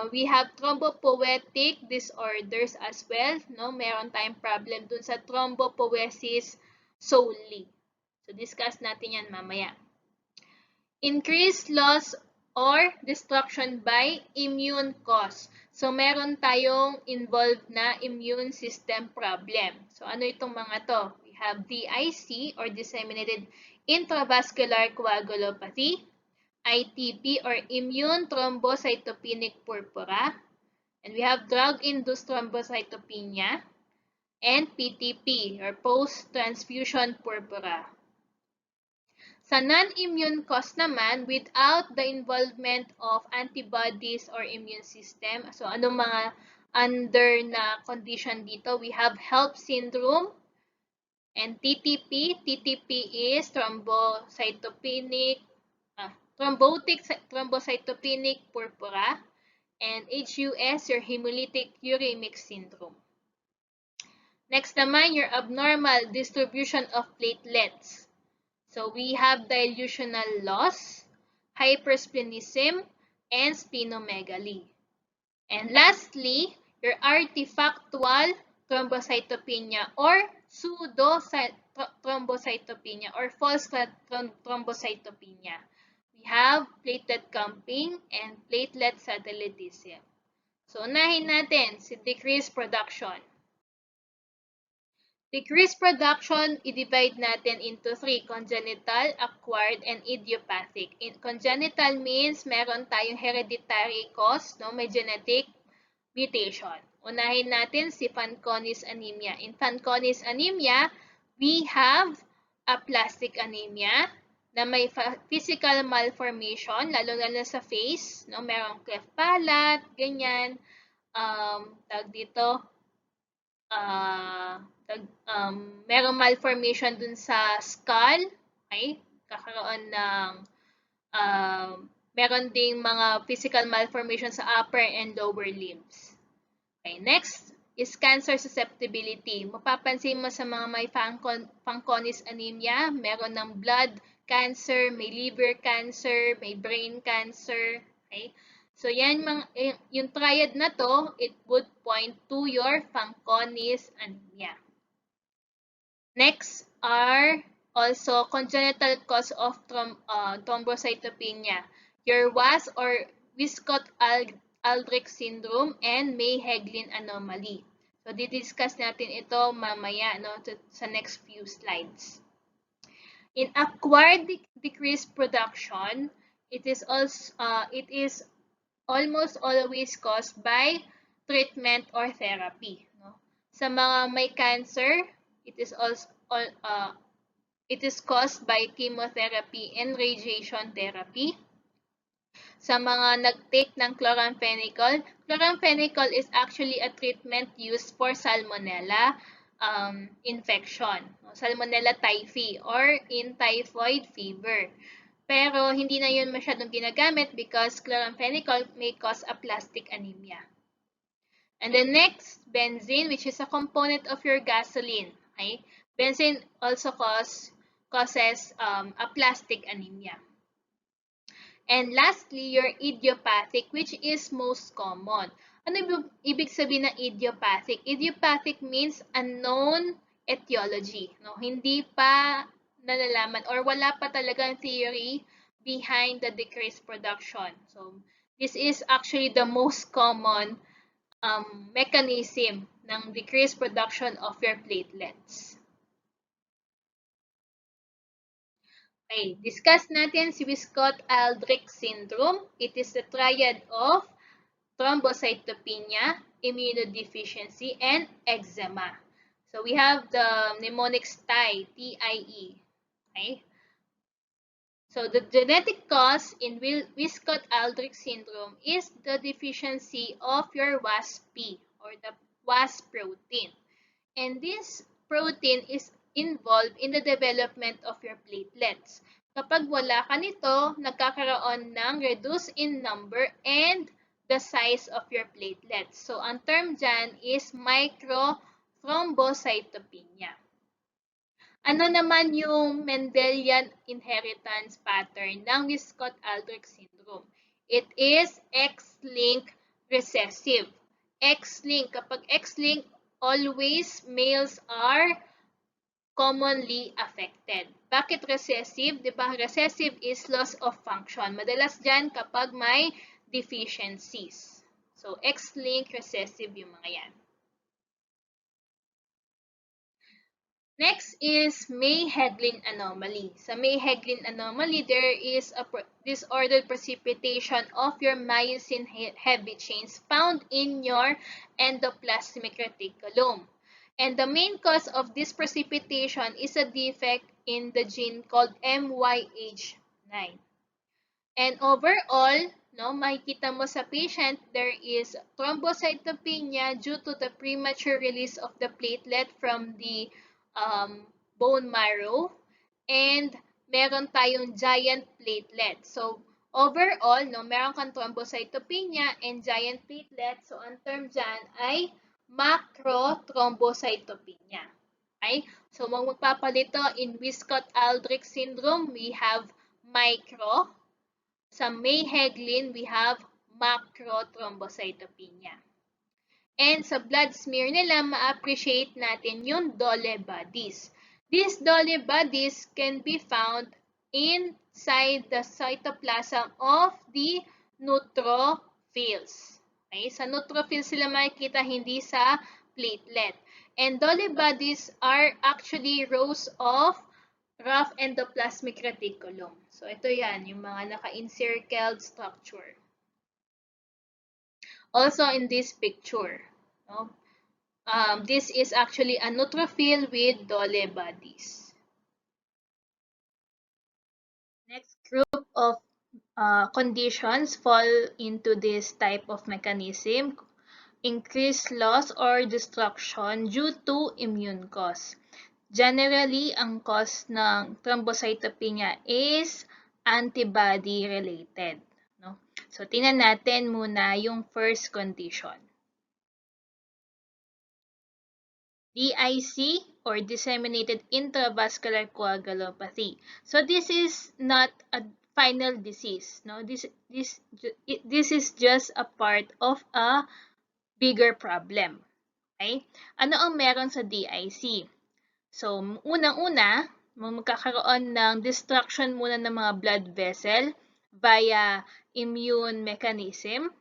we have thrombopoietic disorders as well. No? Meron tayong problem dun sa thrombopoiesis solely. So discuss natin yan mamaya. Increased loss or destruction by immune cause. So, meron tayong involved na immune system problem. So, ano itong mga to? We have DIC or Disseminated Intravascular Coagulopathy, ITP or Immune Thrombocytopenic Purpura, and we have Drug-Induced Thrombocytopenia, and PTP or Post-Transfusion Purpura. Sa non-immune cause naman, without the involvement of antibodies or immune system, so anong mga under na condition dito? We have HELP syndrome and TTP. TTP is thrombotic thrombocytopenic purpura, and HUS, your hemolytic uremic syndrome. Next naman, your abnormal distribution of platelets. So, we have dilutional loss, hypersplenism, and splenomegaly. And lastly, your artifactual thrombocytopenia or pseudo-thrombocytopenia or false thrombocytopenia. We have platelet clumping and platelet satellitism. So, unahin natin si decreased production. Decreased production, i-divide natin into three: congenital, acquired, and idiopathic. Congenital means meron tayong hereditary cause, no? May genetic mutation. Unahin natin si Fanconi's anemia. In Fanconi's anemia, we have aplastic anemia na may physical malformation, lalo na sa face, no? Merong cleft palate, ganyan. Tag dito, merong malformation dun sa skull, okay? Kakaroon ng, meron ding mga physical malformation sa upper and lower limbs. Okay, next is cancer susceptibility. Mapapansin mo sa mga may Fanconi's anemia, meron ng blood cancer, may liver cancer, may brain cancer, okay? So, yan, yung triad na to, it would point to your Fanconi's anemia. Next are also congenital cause of thrombocytopenia. Your WAS or Wiskott-Aldrich syndrome and May-Heglin anomaly. So, didiscuss natin ito mamaya, no, sa next few slides. In acquired decreased production, it is almost always caused by treatment or therapy. No? Sa mga may cancer, it is caused by chemotherapy and radiation therapy. Sa mga nag-take ng chloramphenicol, chloramphenicol is actually a treatment used for salmonella infection, salmonella typhi, or in typhoid fever. Pero hindi na yun masyadong ginagamit because chloramphenicol may cause aplastic anemia. And the next, benzene, which is a component of your gasoline. Okay? Benzene also causes aplastic anemia. And lastly, your idiopathic, which is most common. Ano ibig sabihin ng idiopathic? Idiopathic means unknown etiology. No? Hindi pa nalalaman or wala pa talagang theory behind the decreased production. So, this is actually the most common mechanism ng decreased production of your platelets. Okay, discuss natin si Wiskott-Aldrich syndrome. It is the triad of thrombocytopenia, immunodeficiency, and eczema. So we have the mnemonics TIE, T-I-E. Okay? So the genetic cause in Wiskott-Aldrich syndrome is the deficiency of your WASP or the WASP protein. And this protein is involved in the development of your platelets. Kapag wala ka nito, nagkakaroon ng reduce in number and the size of your platelets. So ang term dyan is microthrombocytopenia. Ano naman yung Mendelian inheritance pattern ng Wiskott-Aldrich syndrome? It is X-linked recessive. X-linked, kapag X-linked, always males are commonly affected. Bakit recessive? Diba? Recessive is loss of function. Madalas dyan kapag may deficiencies. So, X-linked recessive yung mga yan. Next is May-Hegglin anomaly. Sa May-Hegglin anomaly, there is a disordered precipitation of your myosin heavy chains found in your endoplasmic reticulum. And the main cause of this precipitation is a defect in the gene called MYH9. And overall, no, makikita mo sa patient, there is thrombocytopenia due to the premature release of the platelet from the bone marrow, and meron tayong giant platelet. So, overall, no, meron kang thrombocytopenia and giant platelet. So, ang term dyan ay macrothrombocytopenia. Okay? So, magpapalito in Wiskott-Aldrich syndrome, we have micro. Sa May-Hegglin, we have macrothrombocytopenia. And sa blood smear nila, ma-appreciate natin yung Dole bodies. These Dole bodies can be found inside the cytoplasm of the neutrophils. Okay? Sa neutrophils sila makikita, hindi sa platelet. And Dole bodies are actually rows of rough endoplasmic reticulum. So, ito yan, yung mga naka-encircled structure. Also in this picture, no? This is actually a neutrophil with Dole bodies. Next group of conditions fall into this type of mechanism: increased loss or destruction due to immune cause. Generally, ang cause ng thrombocytopenia is antibody-related. No? So, tingnan natin muna yung first condition. DIC or disseminated intravascular coagulopathy. So, this is not a final disease. No? This is just a part of a bigger problem. Okay? Ano ang meron sa DIC? So, unang-una, magkakaroon ng destruction muna ng mga blood vessel via immune mechanism.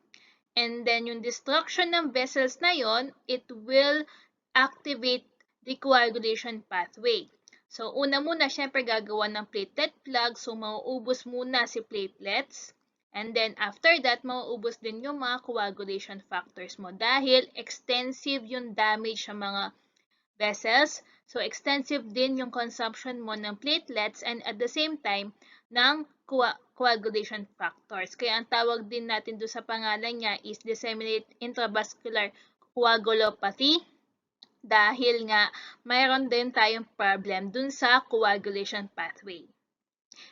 And then, yung destruction ng vessels na yon, it will activate the coagulation pathway. So, una muna, syempre, gagawa ng platelet plug. So, mauubos muna si platelets. And then, after that, mauubos din yung mga coagulation factors mo dahil extensive yung damage sa mga vessels. So, extensive din yung consumption mo ng platelets and at the same time, ng coagulation factors. Kaya ang tawag din natin doon sa pangalan niya is disseminated intravascular coagulopathy dahil nga mayroon din tayong problem dun sa coagulation pathway.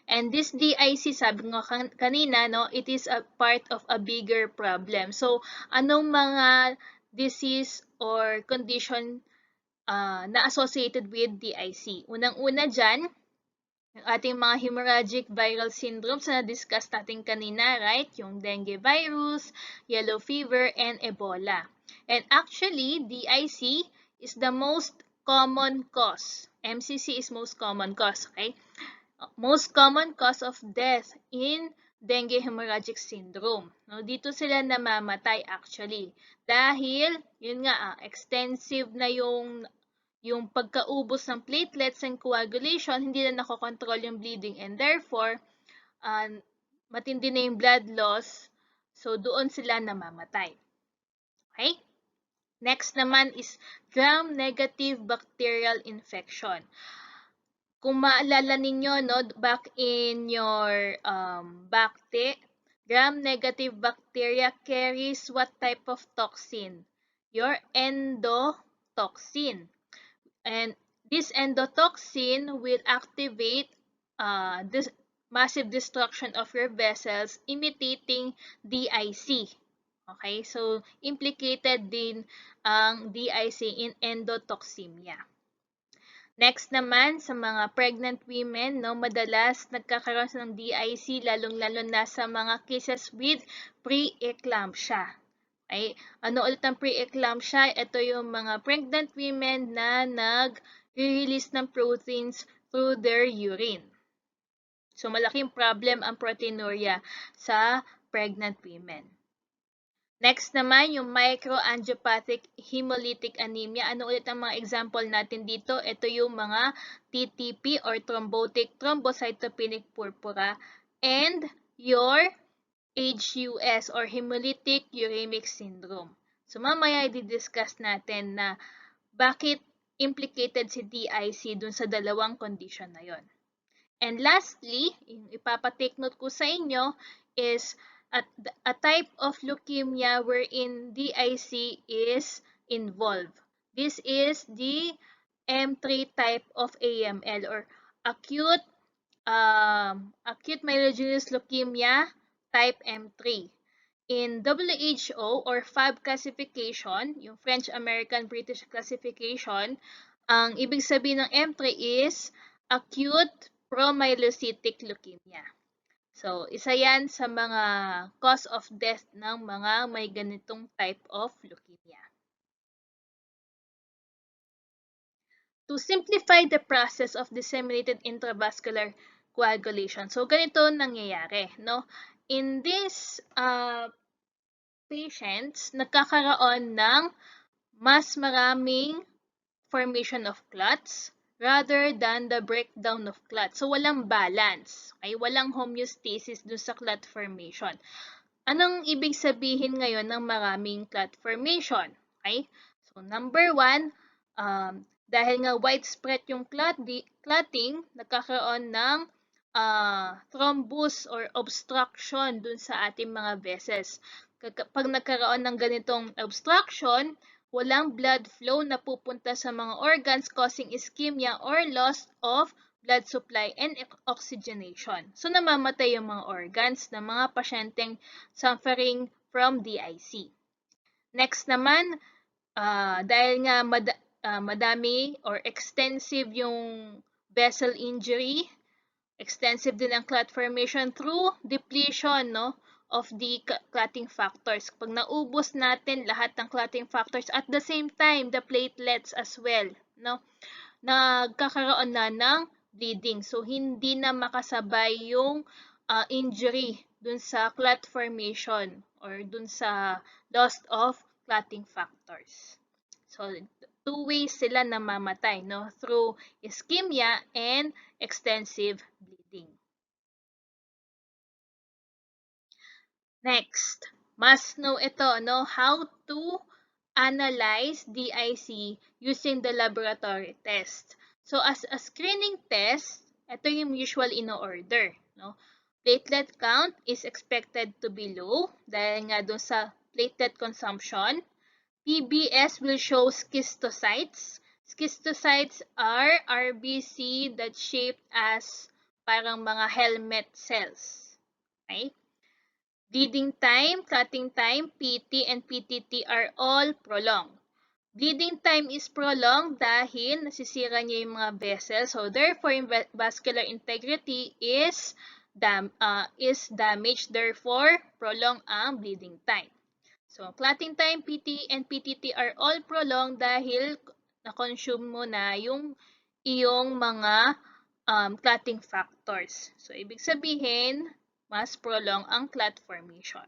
And this DIC, sabi nga kanina, no, it is a part of a bigger problem. So, anong mga disease or condition na associated with DIC? Unang-una dyan, yung ating mga hemorrhagic viral syndromes na na-discuss natin kanina, right? Yung dengue virus, yellow fever, and Ebola. And actually, DIC is the most common cause. MCC is most common cause, okay? Most common cause of death in dengue hemorrhagic syndrome. No, dito sila namamatay actually dahil yun nga extensive na yung pagkaubos ng platelets and coagulation, hindi na nakokontrol yung bleeding and therefore matindi na yung blood loss, so doon sila namamatay. Okay? Next naman is gram-negative bacterial infection. Kung maalala ninyo, no, back in your bacte, gram-negative bacteria carries what type of toxin? Your endotoxin. And this endotoxin will activate this massive destruction of your vessels, imitating DIC. Okay, so implicated din ang DIC in endotoxemia. Next naman, sa mga pregnant women, no, madalas nagkakaroon ng DIC, lalong-lalo na sa mga cases with pre-eclampsia. Okay? Ano ulit ang pre-eclampsia? Ito yung mga pregnant women na nag-release ng proteins through their urine. So, malaking problem ang proteinuria sa pregnant women. Next naman, yung microangiopathic hemolytic anemia. Ano ulit ang mga example natin dito? Ito yung mga TTP or thrombotic thrombocytopenic purpura and your HUS or hemolytic uremic syndrome. So mamaya i-discuss natin na bakit implicated si DIC dun sa dalawang condition na yon. And lastly, yung ipapatake note ko sa inyo is a type of leukemia wherein DIC is involved. This is the M3 type of AML or acute myelogenous leukemia type M3. In WHO or FAB classification, yung French-American-British classification, ang ibig sabihin ng M3 is acute promyelocytic leukemia. So, isa yan sa mga cause of death ng mga may ganitong type of leukemia. To simplify the process of disseminated intravascular coagulation. So, ganito nangyayari, no? In these patients, nagkakaroon ng mas maraming formation of clots rather than the breakdown of clots. So, walang balance. Okay? Walang homeostasis dun sa clot formation. Anong ibig sabihin ngayon ng maraming clot formation? Okay? So, number one, dahil nga widespread yung clotting, nagkakaroon ng thrombus or obstruction dun sa ating mga vessels. Pag nagkaroon ng ganitong obstruction, walang blood flow na pupunta sa mga organs causing ischemia or loss of blood supply and oxygenation. So, namamatay yung mga organs ng mga pasyenteng suffering from DIC. Next naman, dahil nga madami or extensive yung vessel injury, extensive din ang clot formation through depletion, no, of the clotting factors. Pag naubos natin lahat ng clotting factors at the same time the platelets as well, no, nagkakaroon na ng bleeding. So hindi na makasabay yung injury dun sa clot formation or dun sa loss of clotting factors. So two ways sila namamatay, no, through ischemia and extensive bleeding. Next, must know ito, no, how to analyze DIC using the laboratory test. So, as a screening test, ito yung usual in-order, no? Platelet count is expected to be low dahil nga doon sa platelet consumption. PBS will show schistocytes. Schistocytes are RBC that's shaped as parang mga helmet cells. Okay? Bleeding time, clotting time, PT, and PTT are all prolonged. Bleeding time is prolonged dahil nasisira niya yung mga vessels. So, therefore, yung vascular integrity is damaged. Therefore, prolonged ang bleeding time. So, clotting time, PT, and PTT are all prolonged dahil na-consume mo na yung iyong mga clotting factors. So, ibig sabihin, mas prolong ang clot formation.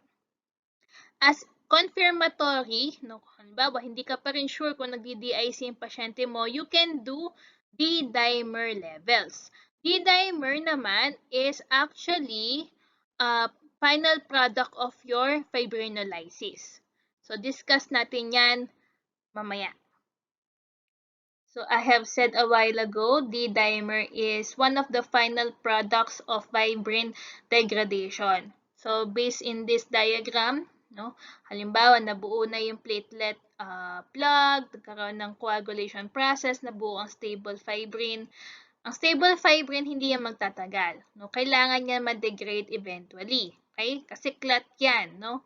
As confirmatory, no, halimbawa, hindi ka pa rin sure kung nagdi-DIC yung pasyente mo, you can do D-dimer levels. D-dimer naman is actually final product of your fibrinolysis. So, discuss natin yan mamaya. So, I have said a while ago, D-dimer is one of the final products of fibrin degradation. So, based in this diagram, no, halimbawa, nabuo na yung platelet plug, nagkaroon ng coagulation process, nabuo ang stable fibrin. Ang stable fibrin, hindi yan magtatagal. No? Kailangan niya ma-degrade eventually. Okay? Kasi clot yan. No?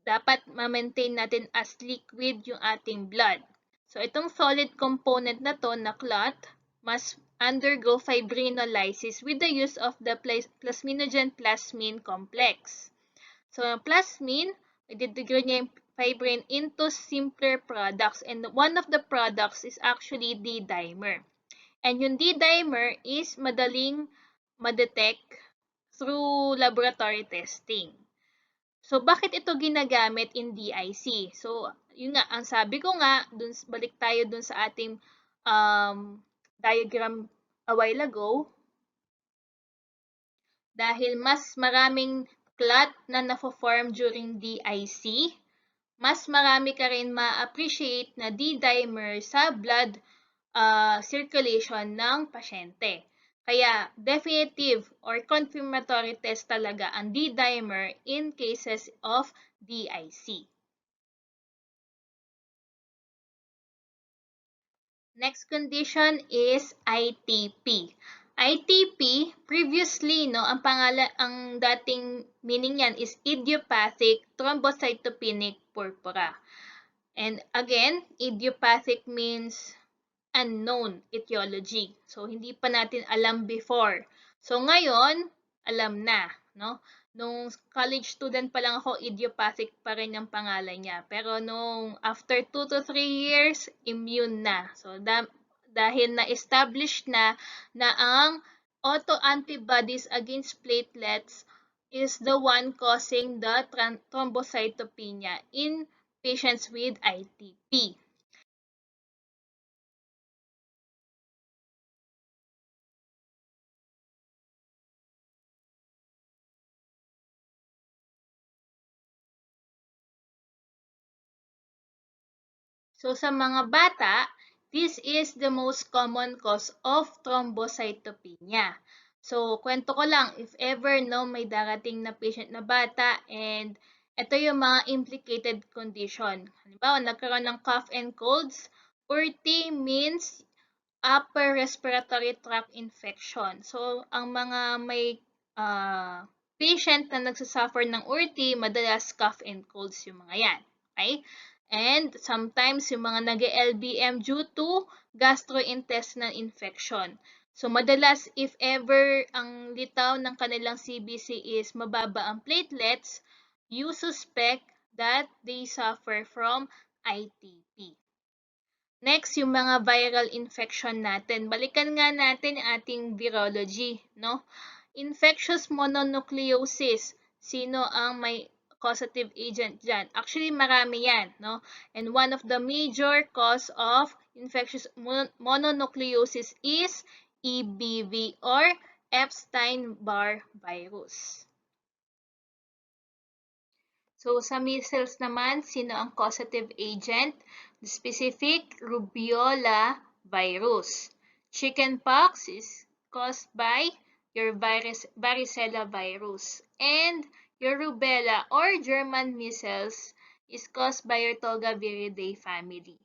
Dapat ma-maintain natin as liquid yung ating blood. So, itong solid component na to, na clot, must undergo fibrinolysis with the use of the plasminogen-plasmin complex. So, plasmin, i-degrade niya yung fibrin into simpler products. And one of the products is actually D-dimer. And yung D-dimer is madaling ma-detect through laboratory testing. So, bakit ito ginagamit in DIC? So, yun nga, ang sabi ko nga, balik tayo dun sa ating diagram a while ago. Dahil mas maraming clot na na-form during DIC, mas marami ka rin ma-appreciate na D-dimer sa blood circulation ng pasyente. Kaya, definitive or confirmatory test talaga ang D-dimer in cases of DIC. Next condition is ITP. ITP, previously, no, ang dating meaning niyan is idiopathic thrombocytopenic purpura. And again, idiopathic means unknown etiology. So, hindi pa natin alam before. So, ngayon, alam na, no? Nung college student pa lang ako, idiopathic pa rin ang pangalan niya. Pero nung after 2 to 3 years, immune na. So, dahil na-establish na ang autoantibodies against platelets is the one causing the thrombocytopenia in patients with ITP. So, sa mga bata, this is the most common cause of thrombocytopenia. So, kwento ko lang, if ever no, may darating na patient na bata and ito yung mga implicated condition. Halimbawa, nagkaroon ng cough and colds. URTI means upper respiratory tract infection. So, ang mga may patient na nagsasuffer ng URTI, madalas cough and colds yung mga yan. Okay? And sometimes yung mga nag-LBM due to gastrointestinal infection. So, madalas if ever ang litaw ng kanilang CBC is mababa ang platelets, you suspect that they suffer from ITP. Next, yung mga viral infection natin. Balikan nga natin ang ating virology, no? Infectious mononucleosis. Sino ang may causative agent dyan? Actually, marami yan, no? And one of the major cause of infectious mononucleosis is EBV or Epstein-Barr virus. So, sa measles naman, sino ang causative agent? The specific rubeola virus. Chickenpox is caused by your varicella virus. And your rubella or German measles is caused by your Togaviridae family.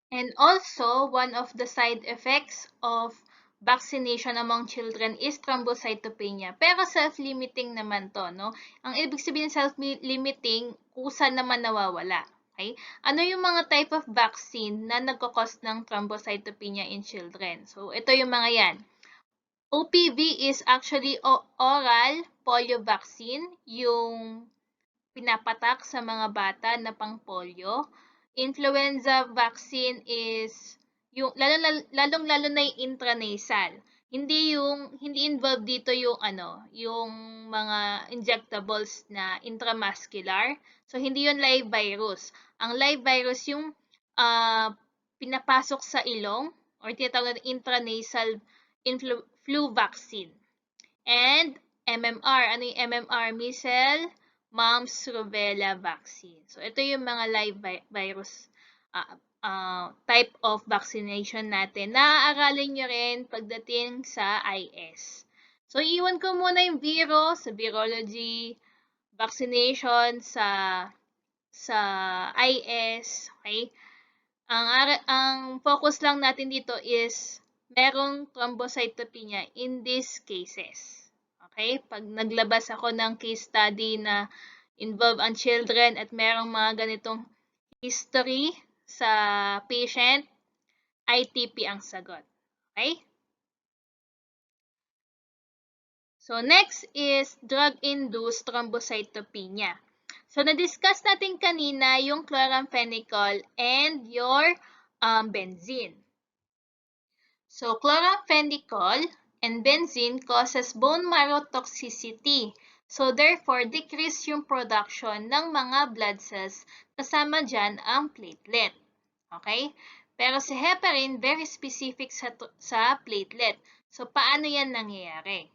And also, one of the side effects of vaccination among children is thrombocytopenia. Pero self-limiting naman to, no? Ang ibig sabihin self-limiting, kusa naman nawawala. Okay? Ano yung mga type of vaccine na nagkakos ng thrombocytopenia in children? So, ito yung mga yan. OPV is actually oral polio vaccine, yung pinapatak sa mga bata na pang-polio. Influenza vaccine is yung lalong-lalo na yung intranasal. Hindi involved dito yung yung mga injectables na intramuscular. So hindi yun live virus. Ang live virus yung pinapasok sa ilong or tinatawag na intranasal flu vaccine. And MMR, ano yung MMR? Measles, Mumps, Rubella vaccine. So ito yung mga live virus type of vaccination natin. Naaaralin nyo rin pagdating sa IS. So, iwan ko muna yung viro sa virology, vaccination sa IS. Okay? Ang focus lang natin dito is merong thrombocytopenia in these cases. Okay? Pag naglabas ako ng case study na involve ang children at merong mga ganitong history sa patient, ITP ang sagot. Okay? So, next is drug-induced thrombocytopenia. So, na-discuss natin kanina yung chloramphenicol and your benzene. So, chloramphenicol and benzene causes bone marrow toxicity. So, therefore, decrease yung production ng mga blood cells kasama dyan ang platelet. Okay? Pero si heparin, very specific sa platelet. So, paano yan nangyayari?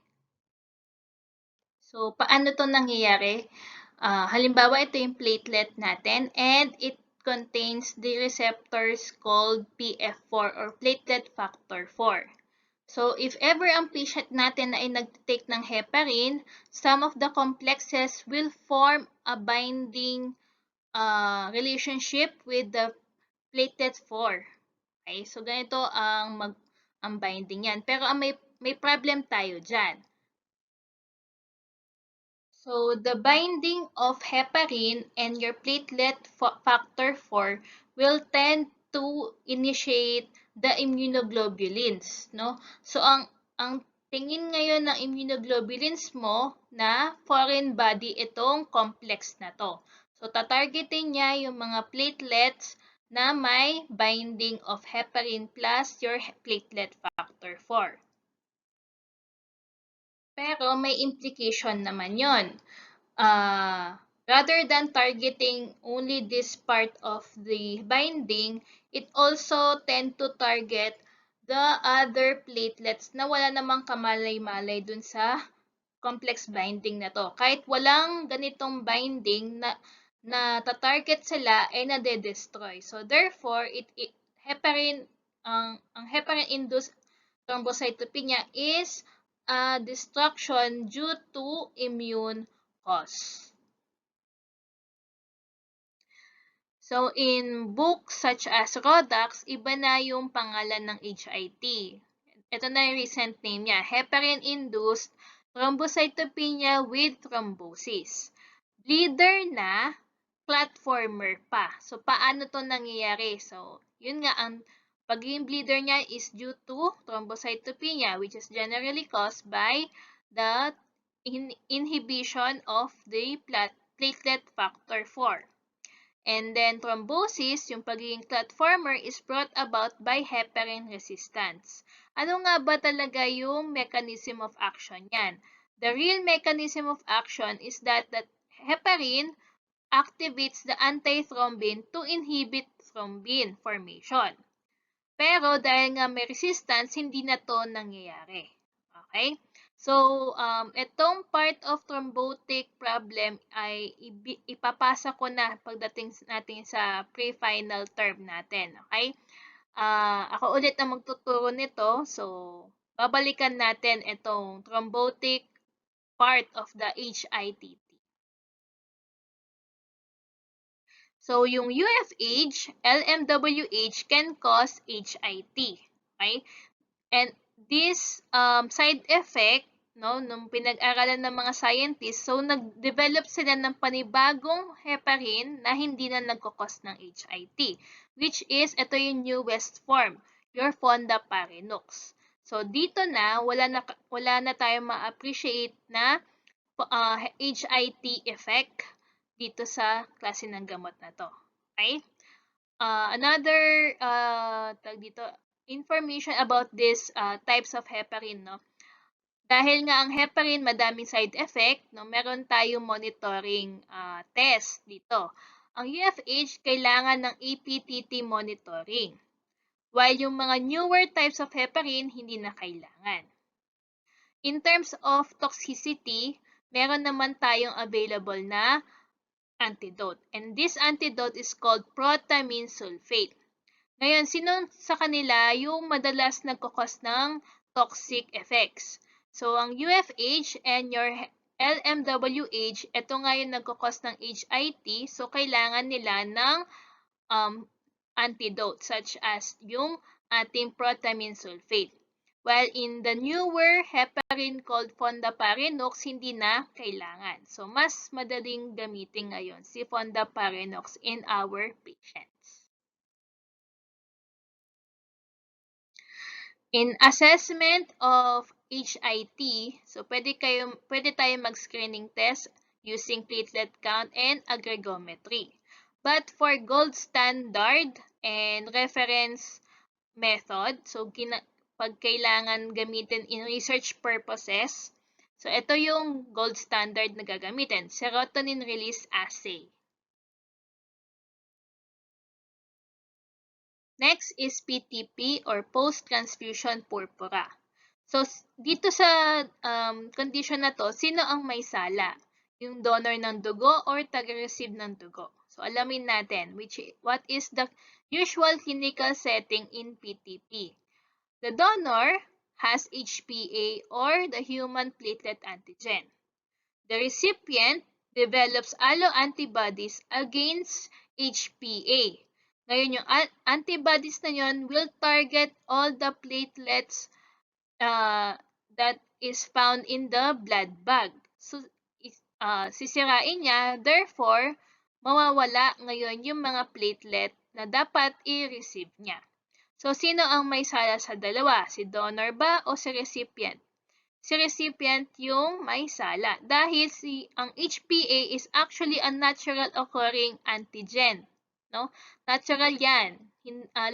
So, paano to nangyayari? Halimbawa, ito yung platelet natin and it contains the receptors called PF4 or platelet factor 4. So, if ever ang patient natin ay nag-take ng heparin, some of the complexes will form a binding relationship with the platelet 4. Okay? So, ganito ang binding yan. Pero may problem tayo dyan. So, the binding of heparin and your platelet factor 4 will tend to initiate the immunoglobulins, no? So, ang tingin ngayon ng immunoglobulins mo na foreign body itong complex na to. So, tatargetin niya yung mga platelets na may binding of heparin plus your platelet factor 4. Pero may implication naman yon. Rather than targeting only this part of the binding, it also tend to target the other platelets na wala namang kamalay-malay dun sa complex binding na to. Kahit walang ganitong binding na tatarget sila ay nade-destroy. So therefore, ang heparin-induced thrombocytopenia is destruction due to immune cause. So, in books such as Rodax, iba na yung pangalan ng HIT. Ito na yung recent name niya, heparin-induced thrombocytopenia with thrombosis. Bleeder na, platformer pa. So, paano to nangyayari? So, yun nga, ang pagiging bleeder niya is due to thrombocytopenia, which is generally caused by the inhibition of the platelet factor 4. And then thrombosis, yung pagiging platformer, is brought about by heparin resistance. Ano nga ba talaga yung mechanism of action yan? The real mechanism of action is that heparin activates the antithrombin to inhibit thrombin formation. Pero dahil nga may resistance, hindi na to nangyayari. Okay? So, itong part of thrombotic problem ay ipapasa ko na pagdating natin sa pre-final term natin. Okay? Ako ulit ang magtuturo nito. So, babalikan natin itong thrombotic part of the HITT. So, yung UFH, LMWH can cause HIT. Okay? And this side effect, no, nung pinag-aralan ng mga scientists, so nag-develop sila ng panibagong heparin na hindi na nagkakos ng HIT, which is, ito yung newest form, your fondaparinux. So, dito na, wala na tayong ma-appreciate na HIT effect dito sa klase ng gamot na to. Okay? Another information about these types of heparin, no? Dahil nga ang heparin madaming side effect, no, meron tayong monitoring test dito. Ang UFH kailangan ng APTT monitoring, while yung mga newer types of heparin hindi na kailangan. In terms of toxicity, meron naman tayong available na antidote. And this antidote is called protamine sulfate. Ngayon, sino sa kanila yung madalas nagkakos ng toxic effects? So, ang UFH and your LMWH, ito nga yung nagkakos ng HIT. So, kailangan nila ng antidote such as yung ating protamine sulfate. While in the newer heparin called fondaparinux, hindi na kailangan. So, mas madaling gamitin ngayon si fondaparinux in our patients. In assessment of HIT, so pwede tayong mag-screening test using platelet count and aggregometry. But for gold standard and reference method, so pag kailangan gamitin in research purposes, so ito yung gold standard na gagamitin, serotonin release assay. Next is PTP or post-transfusion purpura. So, dito sa condition na to, sino ang may sala? Yung donor ng dugo or taga-receive ng dugo? So, alamin natin what is the usual clinical setting in PTP. The donor has HPA or the human platelet antigen. The recipient develops alloantibodies against HPA. Ngayon, yung antibodies na yun will target all the platelets that is found in the blood bag. So, sisirain niya, therefore, mawawala ngayon yung mga platelet na dapat i-receive niya. So, sino ang may sala sa dalawa? Si donor ba o si recipient? Si recipient yung may sala dahil ang HPA is actually a natural occurring antigen. No? Natural yan.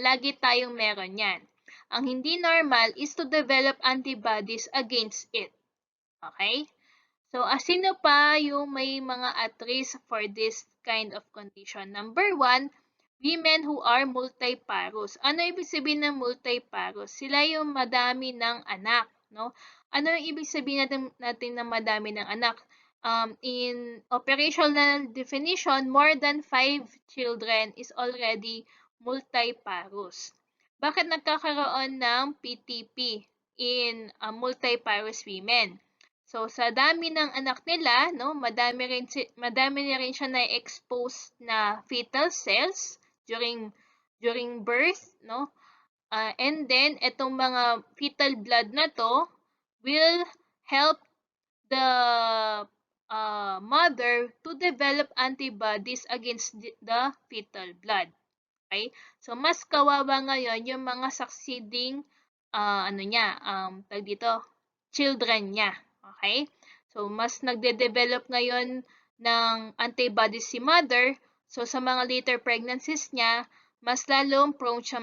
Lagi tayong meron yan. Ang hindi normal is to develop antibodies against it. Okay? So, sino pa yung may mga at risk for this kind of condition? Number 1, women who are multiparous. Ano ibig sabihin ng multiparous? Sila yung madami ng anak. No? Ano yung ibig sabihin natin na madami ng anak? In operational definition, more than 5 children is already multiparous. Bakit nagkakaroon ng PTP in multiparous women? So, sa dami ng anak nila, no, madami na rin siya na-expose na fetal cells during birth, no? And then, itong mga fetal blood na to will help the mother to develop antibodies against the fetal blood. Okay? So, mas kawawa ngayon yung mga succeeding children niya. Okay? So, mas nagde-develop ngayon ng antibodies si mother. So, sa mga later pregnancies niya, mas lalong prone siya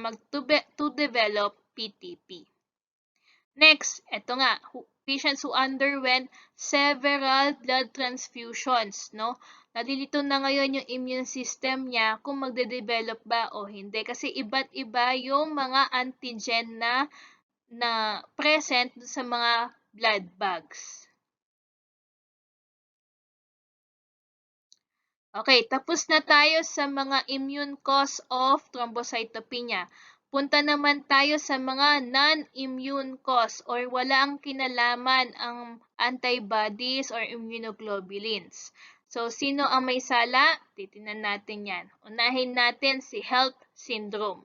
to develop PTP. Next, eto nga, patients who underwent several blood transfusions, no? Nalilito na ngayon yung immune system niya kung magde-develop ba o hindi kasi iba't iba yung mga antigen na present sa mga blood bags. Okay, tapos na tayo sa mga immune cause of thrombocytopenia. Punta naman tayo sa mga non-immune cause or wala ang kinalaman ang antibodies or immunoglobulins. So, sino ang may sala? Titingnan natin yan. Unahin natin si HELLP syndrome.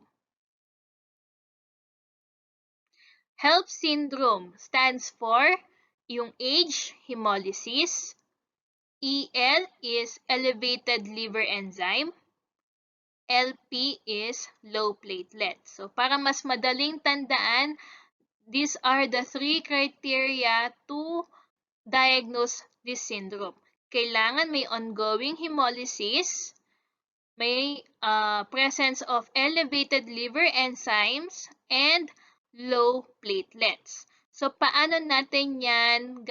HELLP syndrome stands for yung H, hemolysis. EL is elevated liver enzyme. LP is low platelet. So, para mas madaling tandaan, these are the 3 criteria to diagnose this syndrome. Kailangan may ongoing hemolysis, may presence of elevated liver enzymes and low platelets. So, paano natin yan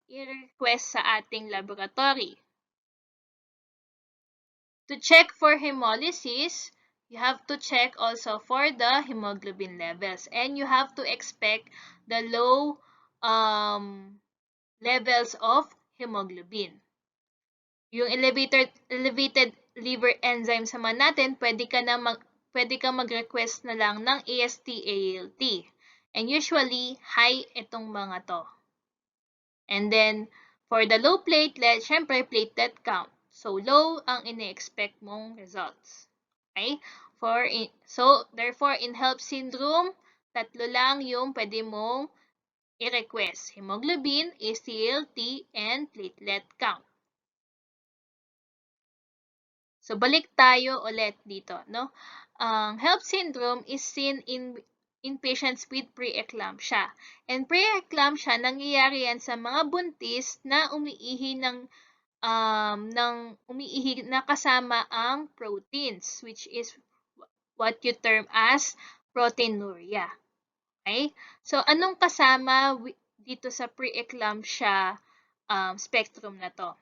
i-request sa ating laboratory? To check for hemolysis, you have to check also for the hemoglobin levels, and you have to expect the low levels of hemoglobin. Yung elevated liver enzymes naman natin, pwede kang mag-request na lang ng AST/ALT. And usually, high itong mga to. And then, for the low platelet, syempre platelet count. So, low ang ine-expect mong results. Okay? So, therefore, in HELP syndrome, tatlo lang yung pwede mong i-request. Hemoglobin, AST/ALT, and platelet count. So, balik tayo ulit dito, no? Ang HELP syndrome is seen in patients with preeclampsia. And preeclampsia, nangyayari yan sa mga buntis na umiihi na kasama ang proteins, which is what you term as proteinuria. Okay? So, anong kasama dito sa preeclampsia spectrum na to?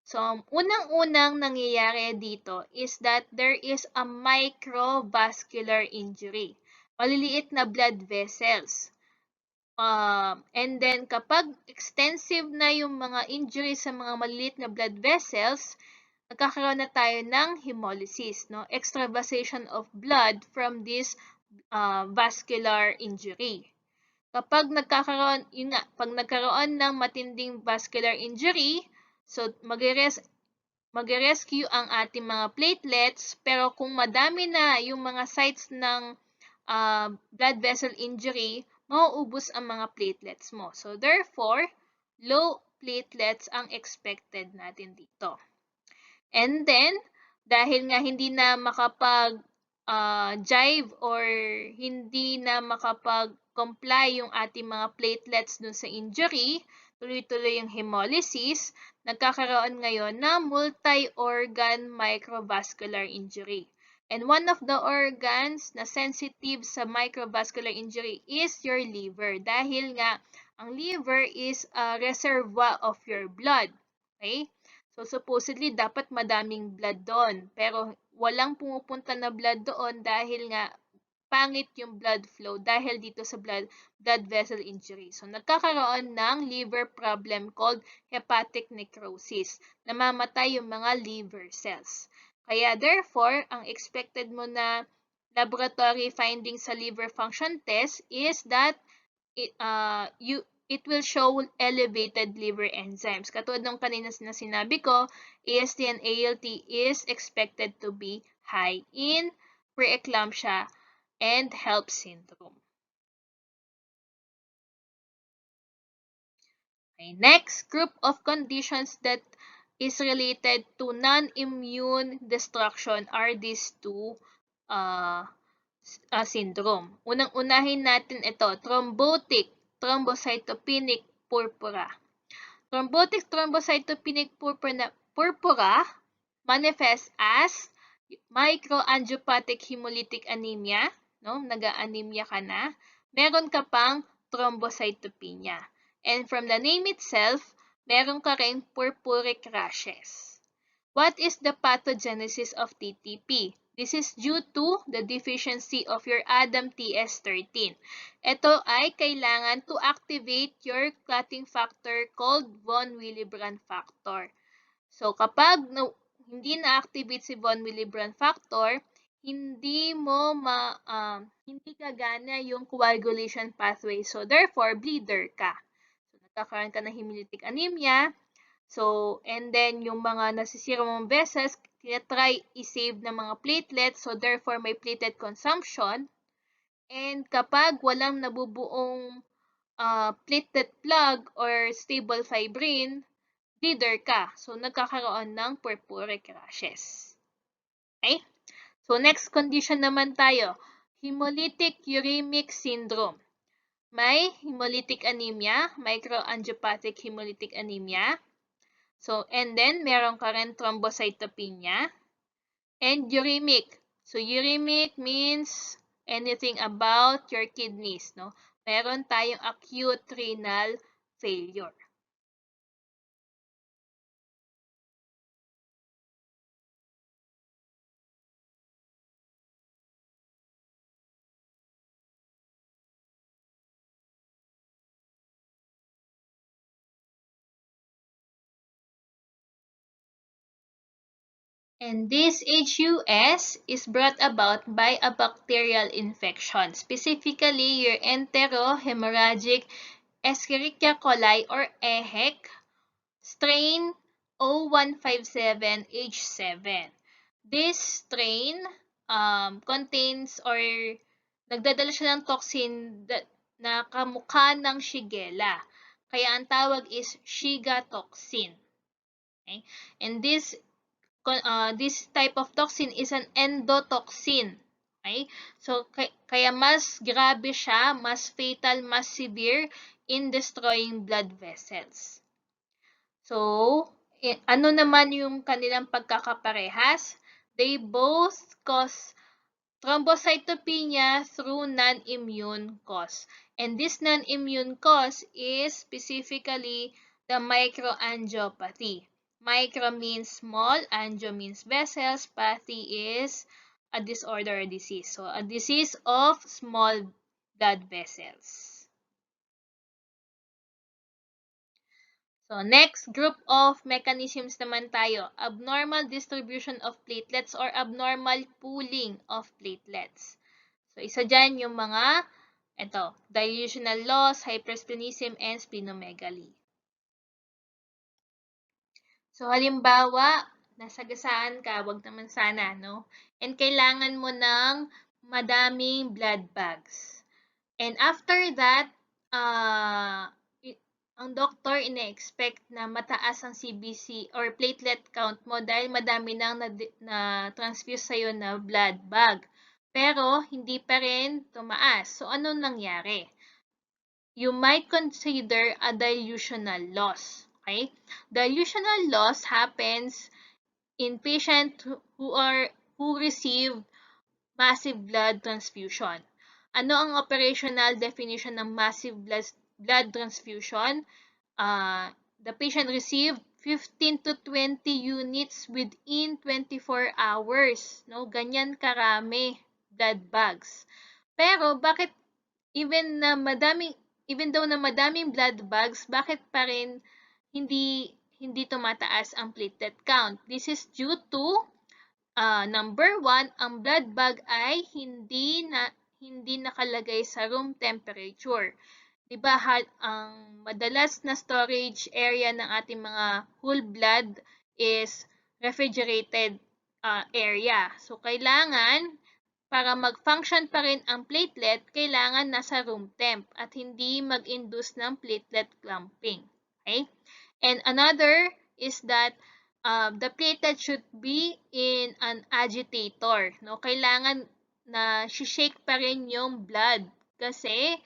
So, unang-unang nangyayari dito is that there is a microvascular injury. Maliliit na blood vessels. And then, kapag extensive na yung mga injuries sa mga maliliit na blood vessels, nagkakaroon na tayo ng hemolysis, no? Extravasation of blood from this vascular injury. Kapag nagkakaroon ng matinding vascular injury, so magre-rescue ang ating mga platelets, pero kung madami na yung mga sites ng blood vessel injury, mauubos ang mga platelets mo. So therefore, low platelets ang expected natin dito. And then, dahil nga hindi na makapag-jive or hindi na makapag-comply yung ating mga platelets dun sa injury, tuloy-tuloy yung hemolysis, nagkakaroon ngayon na multi-organ microvascular injury. And one of the organs na sensitive sa microvascular injury is your liver. Dahil nga, ang liver is a reservoir of your blood. Okay? So, supposedly, dapat madaming blood doon. Pero, walang pumupunta na blood doon dahil nga pangit yung blood flow dahil dito sa blood vessel injury. So, nagkakaroon ng liver problem called hepatic necrosis. Namamatay yung mga liver cells. Kaya, therefore, ang expected mo na laboratory finding sa liver function test is that it will show elevated liver enzymes. Katulad ng kanina na sinabi ko, AST and ALT is expected to be high in preeclampsia and HELP syndrome. Okay, next group of conditions that is related to non-immune destruction are these two syndrome. Unang-unahin natin ito, thrombotic thrombocytopenic purpura. Thrombotic thrombocytopenic purpura manifests as microangiopathic hemolytic anemia, no? Naga-anemia ka na. Meron ka pang thrombocytopenia. And from the name itself, meron ka rin purpuric rashes. What is the pathogenesis of TTP? This is due to the deficiency of your ADAMTS13. Ito ay kailangan to activate your clotting factor called von Willebrand factor. So, kapag hindi na-activate si von Willebrand factor, hindi gagana yung coagulation pathway. So, therefore, bleeder ka. So, nagkakaroon ka ng hemolytic anemia. So, and then, yung mga nasisira mong vessels, tinatry i-save ng mga platelets. So, therefore, may platelet consumption. And kapag walang nabubuong platelet plug or stable fibrin, bleeder ka. So, nagkakaroon ng purpuric rashes. Okay? So, next condition naman tayo. Hemolytic uremic syndrome. May hemolytic anemia, microangiopathic hemolytic anemia. So, and then, meron ka rin thrombocytopenia. and uremic. So, uremic means anything about your kidneys, no? Meron tayong acute renal failure. And this HUS is brought about by a bacterial infection, specifically your enterohemorrhagic Escherichia coli or EHEC strain 0157H7. This strain contains or nagdadala siya ng toxin na kamukha ng Shigella. Kaya ang tawag is Shiga toxin. Okay? And this type of toxin is an endotoxin. Okay? So, kaya mas grabe siya, mas fatal, mas severe in destroying blood vessels. So, ano naman yung kanilang pagkakaparehas? They both cause thrombocytopenia through non-immune cause. And this non-immune cause is specifically the microangiopathy. Micro means small, angio means vessels, pathy is a disorder or disease. So, a disease of small blood vessels. So, next group of mechanisms naman tayo, abnormal distribution of platelets or abnormal pooling of platelets. So, isa dyan yung mga, dilutional loss, hypersplenism, and splenomegaly. So, halimbawa, nasagasaan ka, wag naman sana, no? And kailangan mo ng madaming blood bags. And after that, ang doktor ina-expect na mataas ang CBC or platelet count mo dahil madami nang na-transfuse sa'yo na blood bag. Pero, hindi pa rin tumaas. So, anong nangyari? You might consider a dilutional loss. Okay? Dilutional loss happens in patients who receive massive blood transfusion. Ano ang operational definition ng massive blood transfusion? The patient received 15 to 20 units within 24 hours. No? Ganyan karami blood bags. Pero bakit even though na madaming blood bags, bakit pa rin hindi tumataas ang platelet count? This is due to number 1, ang blood bag ay hindi nakalagay sa room temperature. Diba, ang madalas na storage area ng ating mga whole blood is refrigerated area. So, kailangan, para mag-function pa rin ang platelet, kailangan nasa room temp at hindi mag-induce ng platelet clumping. Okay? And another is that the platelet should be in an agitator. No? Kailangan na shake pa rin yung blood kasi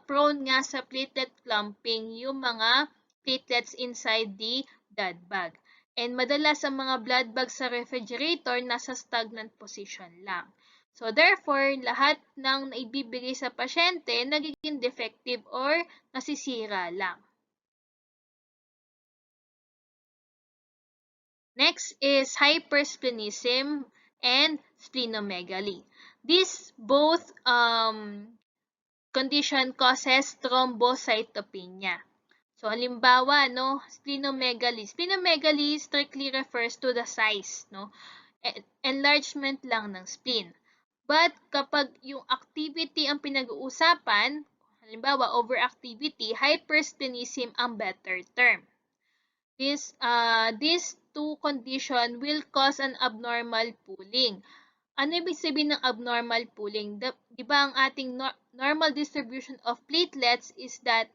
prone nga sa platelet clumping yung mga platelets inside the blood bag. And madalas ang mga blood bags sa refrigerator nasa stagnant position lang. So therefore, lahat ng naibibigay sa pasyente nagiging defective or nasisira lang. Next is hypersplenism and splenomegaly. These both condition causes thrombocytopenia. So, halimbawa, no, splenomegaly. Splenomegaly strictly refers to the size, no? Enlargement lang ng spleen. But kapag yung activity ang pinag-uusapan, halimbawa, overactivity, hypersplenism ang better term. These two condition will cause an abnormal pooling. Ano ibig sabihin ng abnormal pooling? Di ba ang ating normal distribution of platelets is that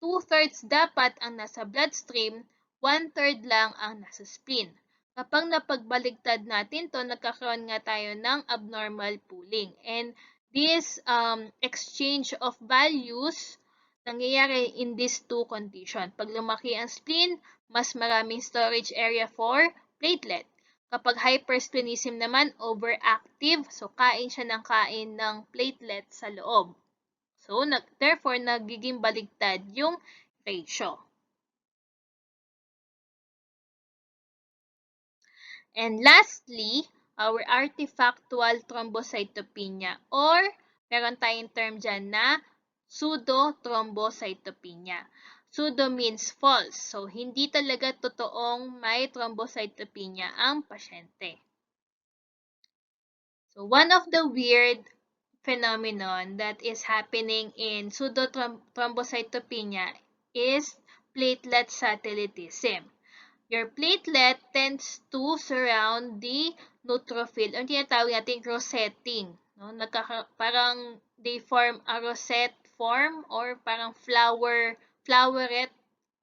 2/3 dapat ang nasa bloodstream, 1/3 lang ang nasa spleen. Kapag napagbaligtad natin to, nagkakaroon nga tayo ng abnormal pooling. And this exchange of values nangyayari in these two conditions. Pag lumaki ang spleen, mas maraming storage area for platelet. Kapag hypersplenism naman, overactive. So, kain siya ng kain ng platelet sa loob. So, therefore, nagiging baligtad yung ratio. And lastly, our artifactual thrombocytopenia or meron tayong term dyan na pseudo-thrombocytopenia. Pseudo means false. So, hindi talaga totoong may thrombocytopenia ang pasyente. So, one of the weird phenomenon that is happening in pseudo-thrombocytopenia is platelet satellitism. Your platelet tends to surround the neutrophil, ang tinatawag natin rosetting. No? Parang they form a rosette form or parang floweret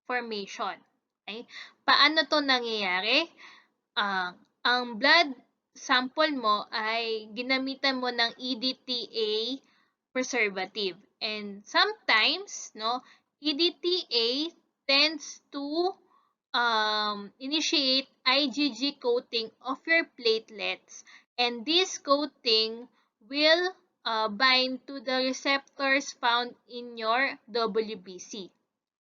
formation. Okay? Paano to nangyayari? Ang blood sample mo ay ginamitan mo ng EDTA preservative. And sometimes, no, EDTA tends to initiate IgG coating of your platelets, and this coating will bind to the receptors found in your WBC.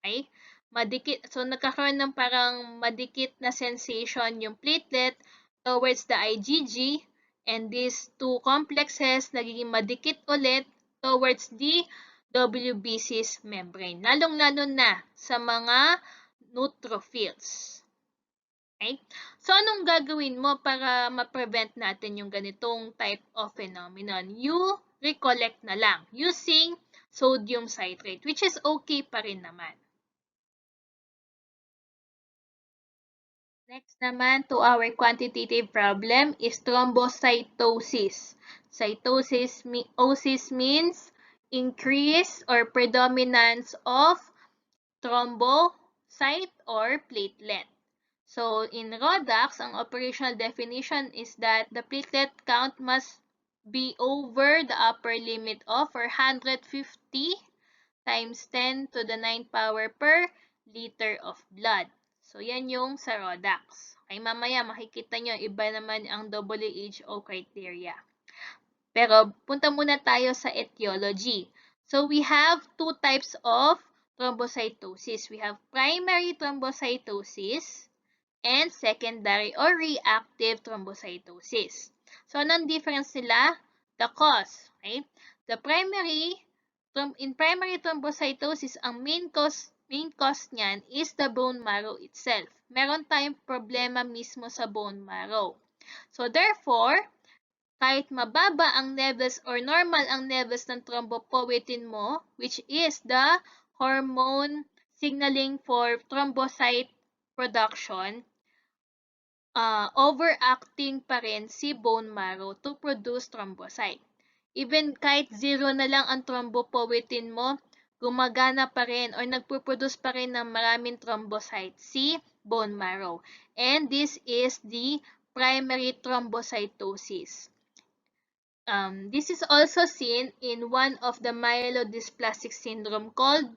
Okay? Madikit, so nagkakaroon ng parang madikit na sensation yung platelet towards the IgG, and these two complexes nagiging madikit ulit towards the WBC's membrane, lalong-lalo na sa mga neutrophils. Okay? So, anong gagawin mo para ma-prevent natin yung ganitong type of phenomenon? You recollect na lang using sodium citrate, which is okay pa rin naman. Next naman to our quantitative problem is thrombocytosis. Cytosis means increase or predominance of thrombocyte or platelet. So, in RODAX, ang operational definition is that the platelet count must be over the upper limit of 450 times 10 to the 9 power per liter of blood. So, yan yung sa RODAX. Okay, mamaya makikita nyo, iba naman ang WHO criteria. Pero, punta muna tayo sa etiology. So, we have two types of thrombocytosis. We have primary thrombocytosis and secondary or reactive thrombocytosis. So, anong difference nila? The cause. Okay? In primary thrombocytosis, ang main cause niyan is the bone marrow itself. Meron tayong problema mismo sa bone marrow. So, therefore, kahit mababa ang levels or normal ang levels ng thrombopoietin mo, which is the hormone signaling for thrombocyte production, overacting pa rin si bone marrow to produce thrombocyte. Even kahit 0 na lang ang thrombopoietin mo, gumagana pa rin or nagpo-produce pa rin ng maraming thrombocyte si bone marrow. And this is the primary thrombocytosis. This is also seen in one of the myelodysplastic syndrome called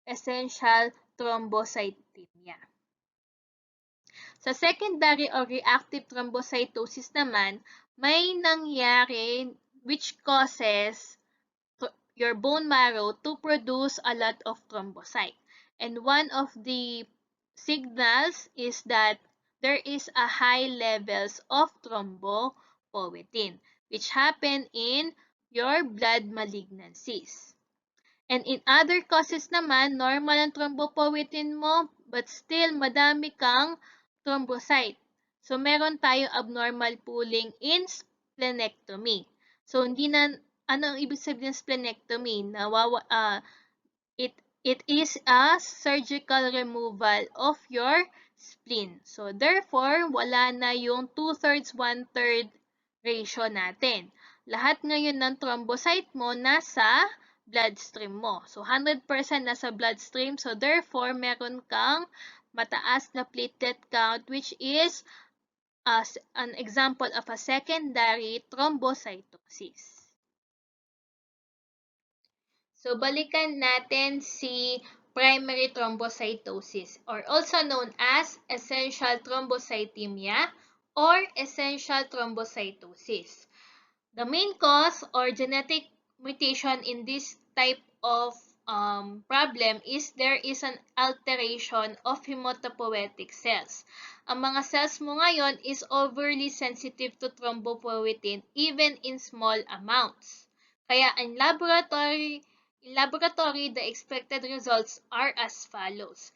essential thrombocythemia. Sa secondary or reactive thrombocytosis naman, may nangyari which causes your bone marrow to produce a lot of thrombocyte. And one of the signals is that there is a high levels of thrombopoietin, which happen in your blood malignancies. And in other causes naman, normal ang thrombopoietin mo, but still madami kang thrombocyte. So, meron tayong abnormal pooling in splenectomy. So, hindi na, ano ang ibig sabihin ng splenectomy? It is a surgical removal of your spleen. So, therefore, wala na yung 2/3, 1/3 ratio natin. Lahat ngayon ng thrombocyte mo nasa bloodstream mo. So, 100% nasa bloodstream. So, therefore, meron kang mataas na platelet count, which is an example of a secondary thrombocytosis. So, balikan natin si primary thrombocytosis or also known as essential thrombocythemia or essential thrombocytosis. The main cause or genetic mutation in this type of problem is there is an alteration of hematopoietic cells. Ang mga cells mo ngayon is overly sensitive to thrombopoietin even in small amounts. Kaya in laboratory, the expected results are as follows.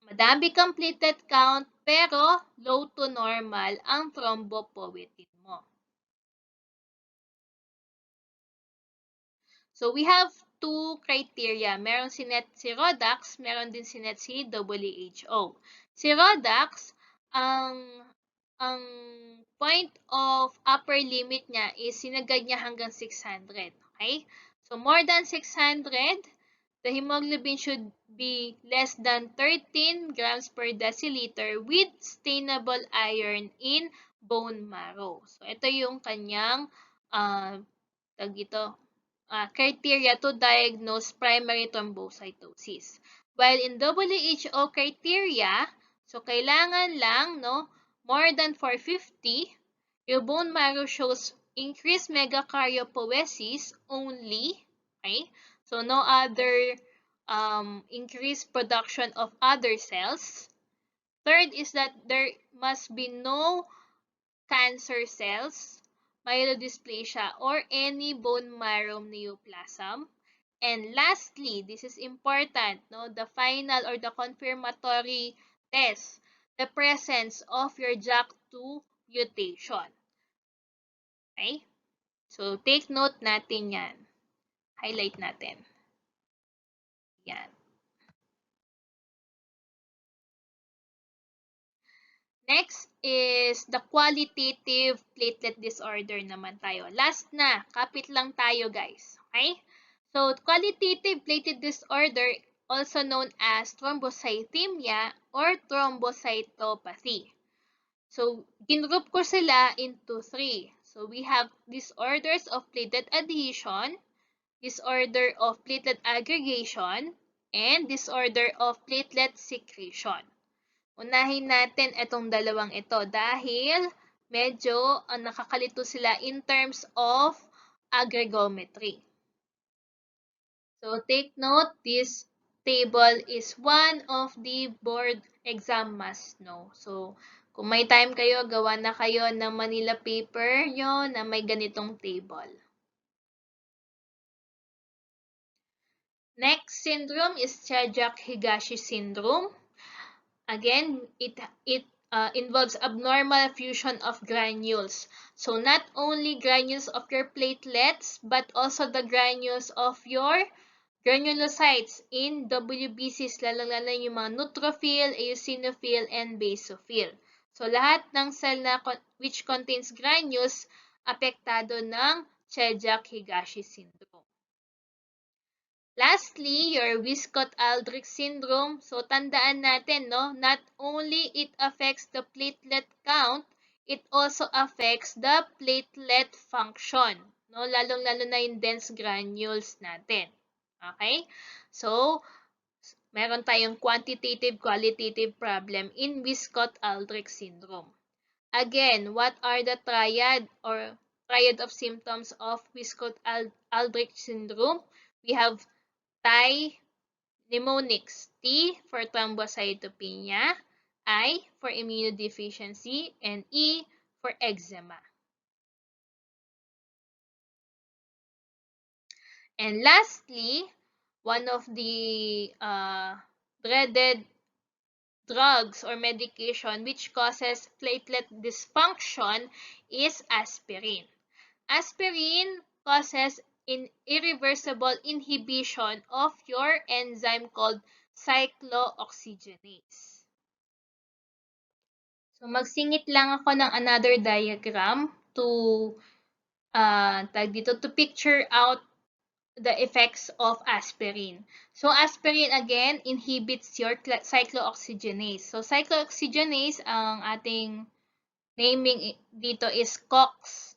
Madami kang platelet count pero low to normal ang thrombopoietin mo. So we have two criteria. Meron si net si Rodax, meron din si net si WHO. Si Rodax, ang point of upper limit niya is sinagad niya hanggang 600. Okay? So more than 600, the hemoglobin should be less than 13 grams per deciliter with stainable iron in bone marrow. So ito yung kanyang criteria to diagnose primary thrombocytosis. While in WHO criteria, so kailangan lang more than 450, your bone marrow shows increased megakaryopoiesis only, okay? So no other increased production of other cells. Third is that there must be no cancer cells, myelodysplasia, or any bone marrow neoplasm. And lastly, this is important, the final or the confirmatory test, the presence of your JAK2 mutation. Okay? So, take note natin yan. Highlight natin. Yan. Next is the qualitative platelet disorder naman tayo. Last na, kapit lang tayo guys. Okay? So, qualitative platelet disorder, also known as thrombocythemia or thrombocytopathy. So, ginroup ko sila into three. So, we have disorders of platelet adhesion, disorder of platelet aggregation, and disorder of platelet secretion. Unahin natin itong dalawang ito dahil medyo nakakalito sila in terms of aggregometry. So take note, this table is one of the board exam must know. So kung may time kayo, gawa na kayo ng Manila paper nyo na may ganitong table. Next syndrome is Chiajak-Higashi syndrome. Again, it involves abnormal fusion of granules. So not only granules of your platelets, but also the granules of your granulocytes in WBCs, lalo-lalo yung mga neutrophil, eosinophil, and basophil. So lahat ng cell na which contains granules, apektado ng Chiajak-Higashi syndrome. Lastly, your Wiskott-Aldrich syndrome. So, tandaan natin, not only it affects the platelet count, it also affects the platelet function. Lalong-lalo na yung dense granules natin. Okay? So, meron tayong quantitative, qualitative problem in Wiskott-Aldrich syndrome. Again, what are the triad of symptoms of Wiskott-Aldrich syndrome? We have mnemonics. T for thrombocytopenia, I for immunodeficiency, and E for eczema. And lastly, one of the dreaded drugs or medication which causes platelet dysfunction is aspirin. Aspirin causes irreversible inhibition of your enzyme called cyclooxygenase. So, magsingit lang ako ng another diagram to picture out the effects of aspirin. So, aspirin again inhibits your cyclooxygenase. So, cyclooxygenase, ang ating naming dito is COX,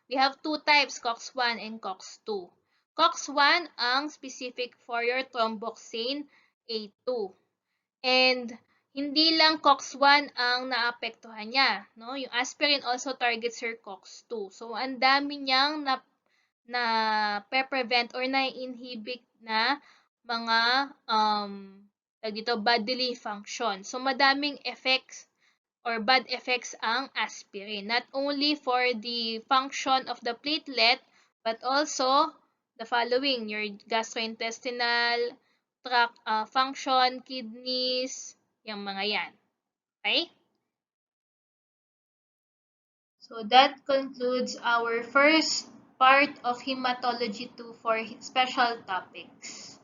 We have two types, COX-1 and COX-2. COX-1 ang specific for your thromboxane A2. And hindi lang COX-1 ang naapektuhan niya, no? Yung aspirin also targets your COX-2. So, ang dami niyang na-prevent or na-inhibit na mga bodily function. So, madaming effects or bad effects ang aspirin. Not only for the function of the platelet, but also the following, your gastrointestinal tract function, kidneys, yung mga yan. Okay? So that concludes our first part of Hematology 2 for special topics.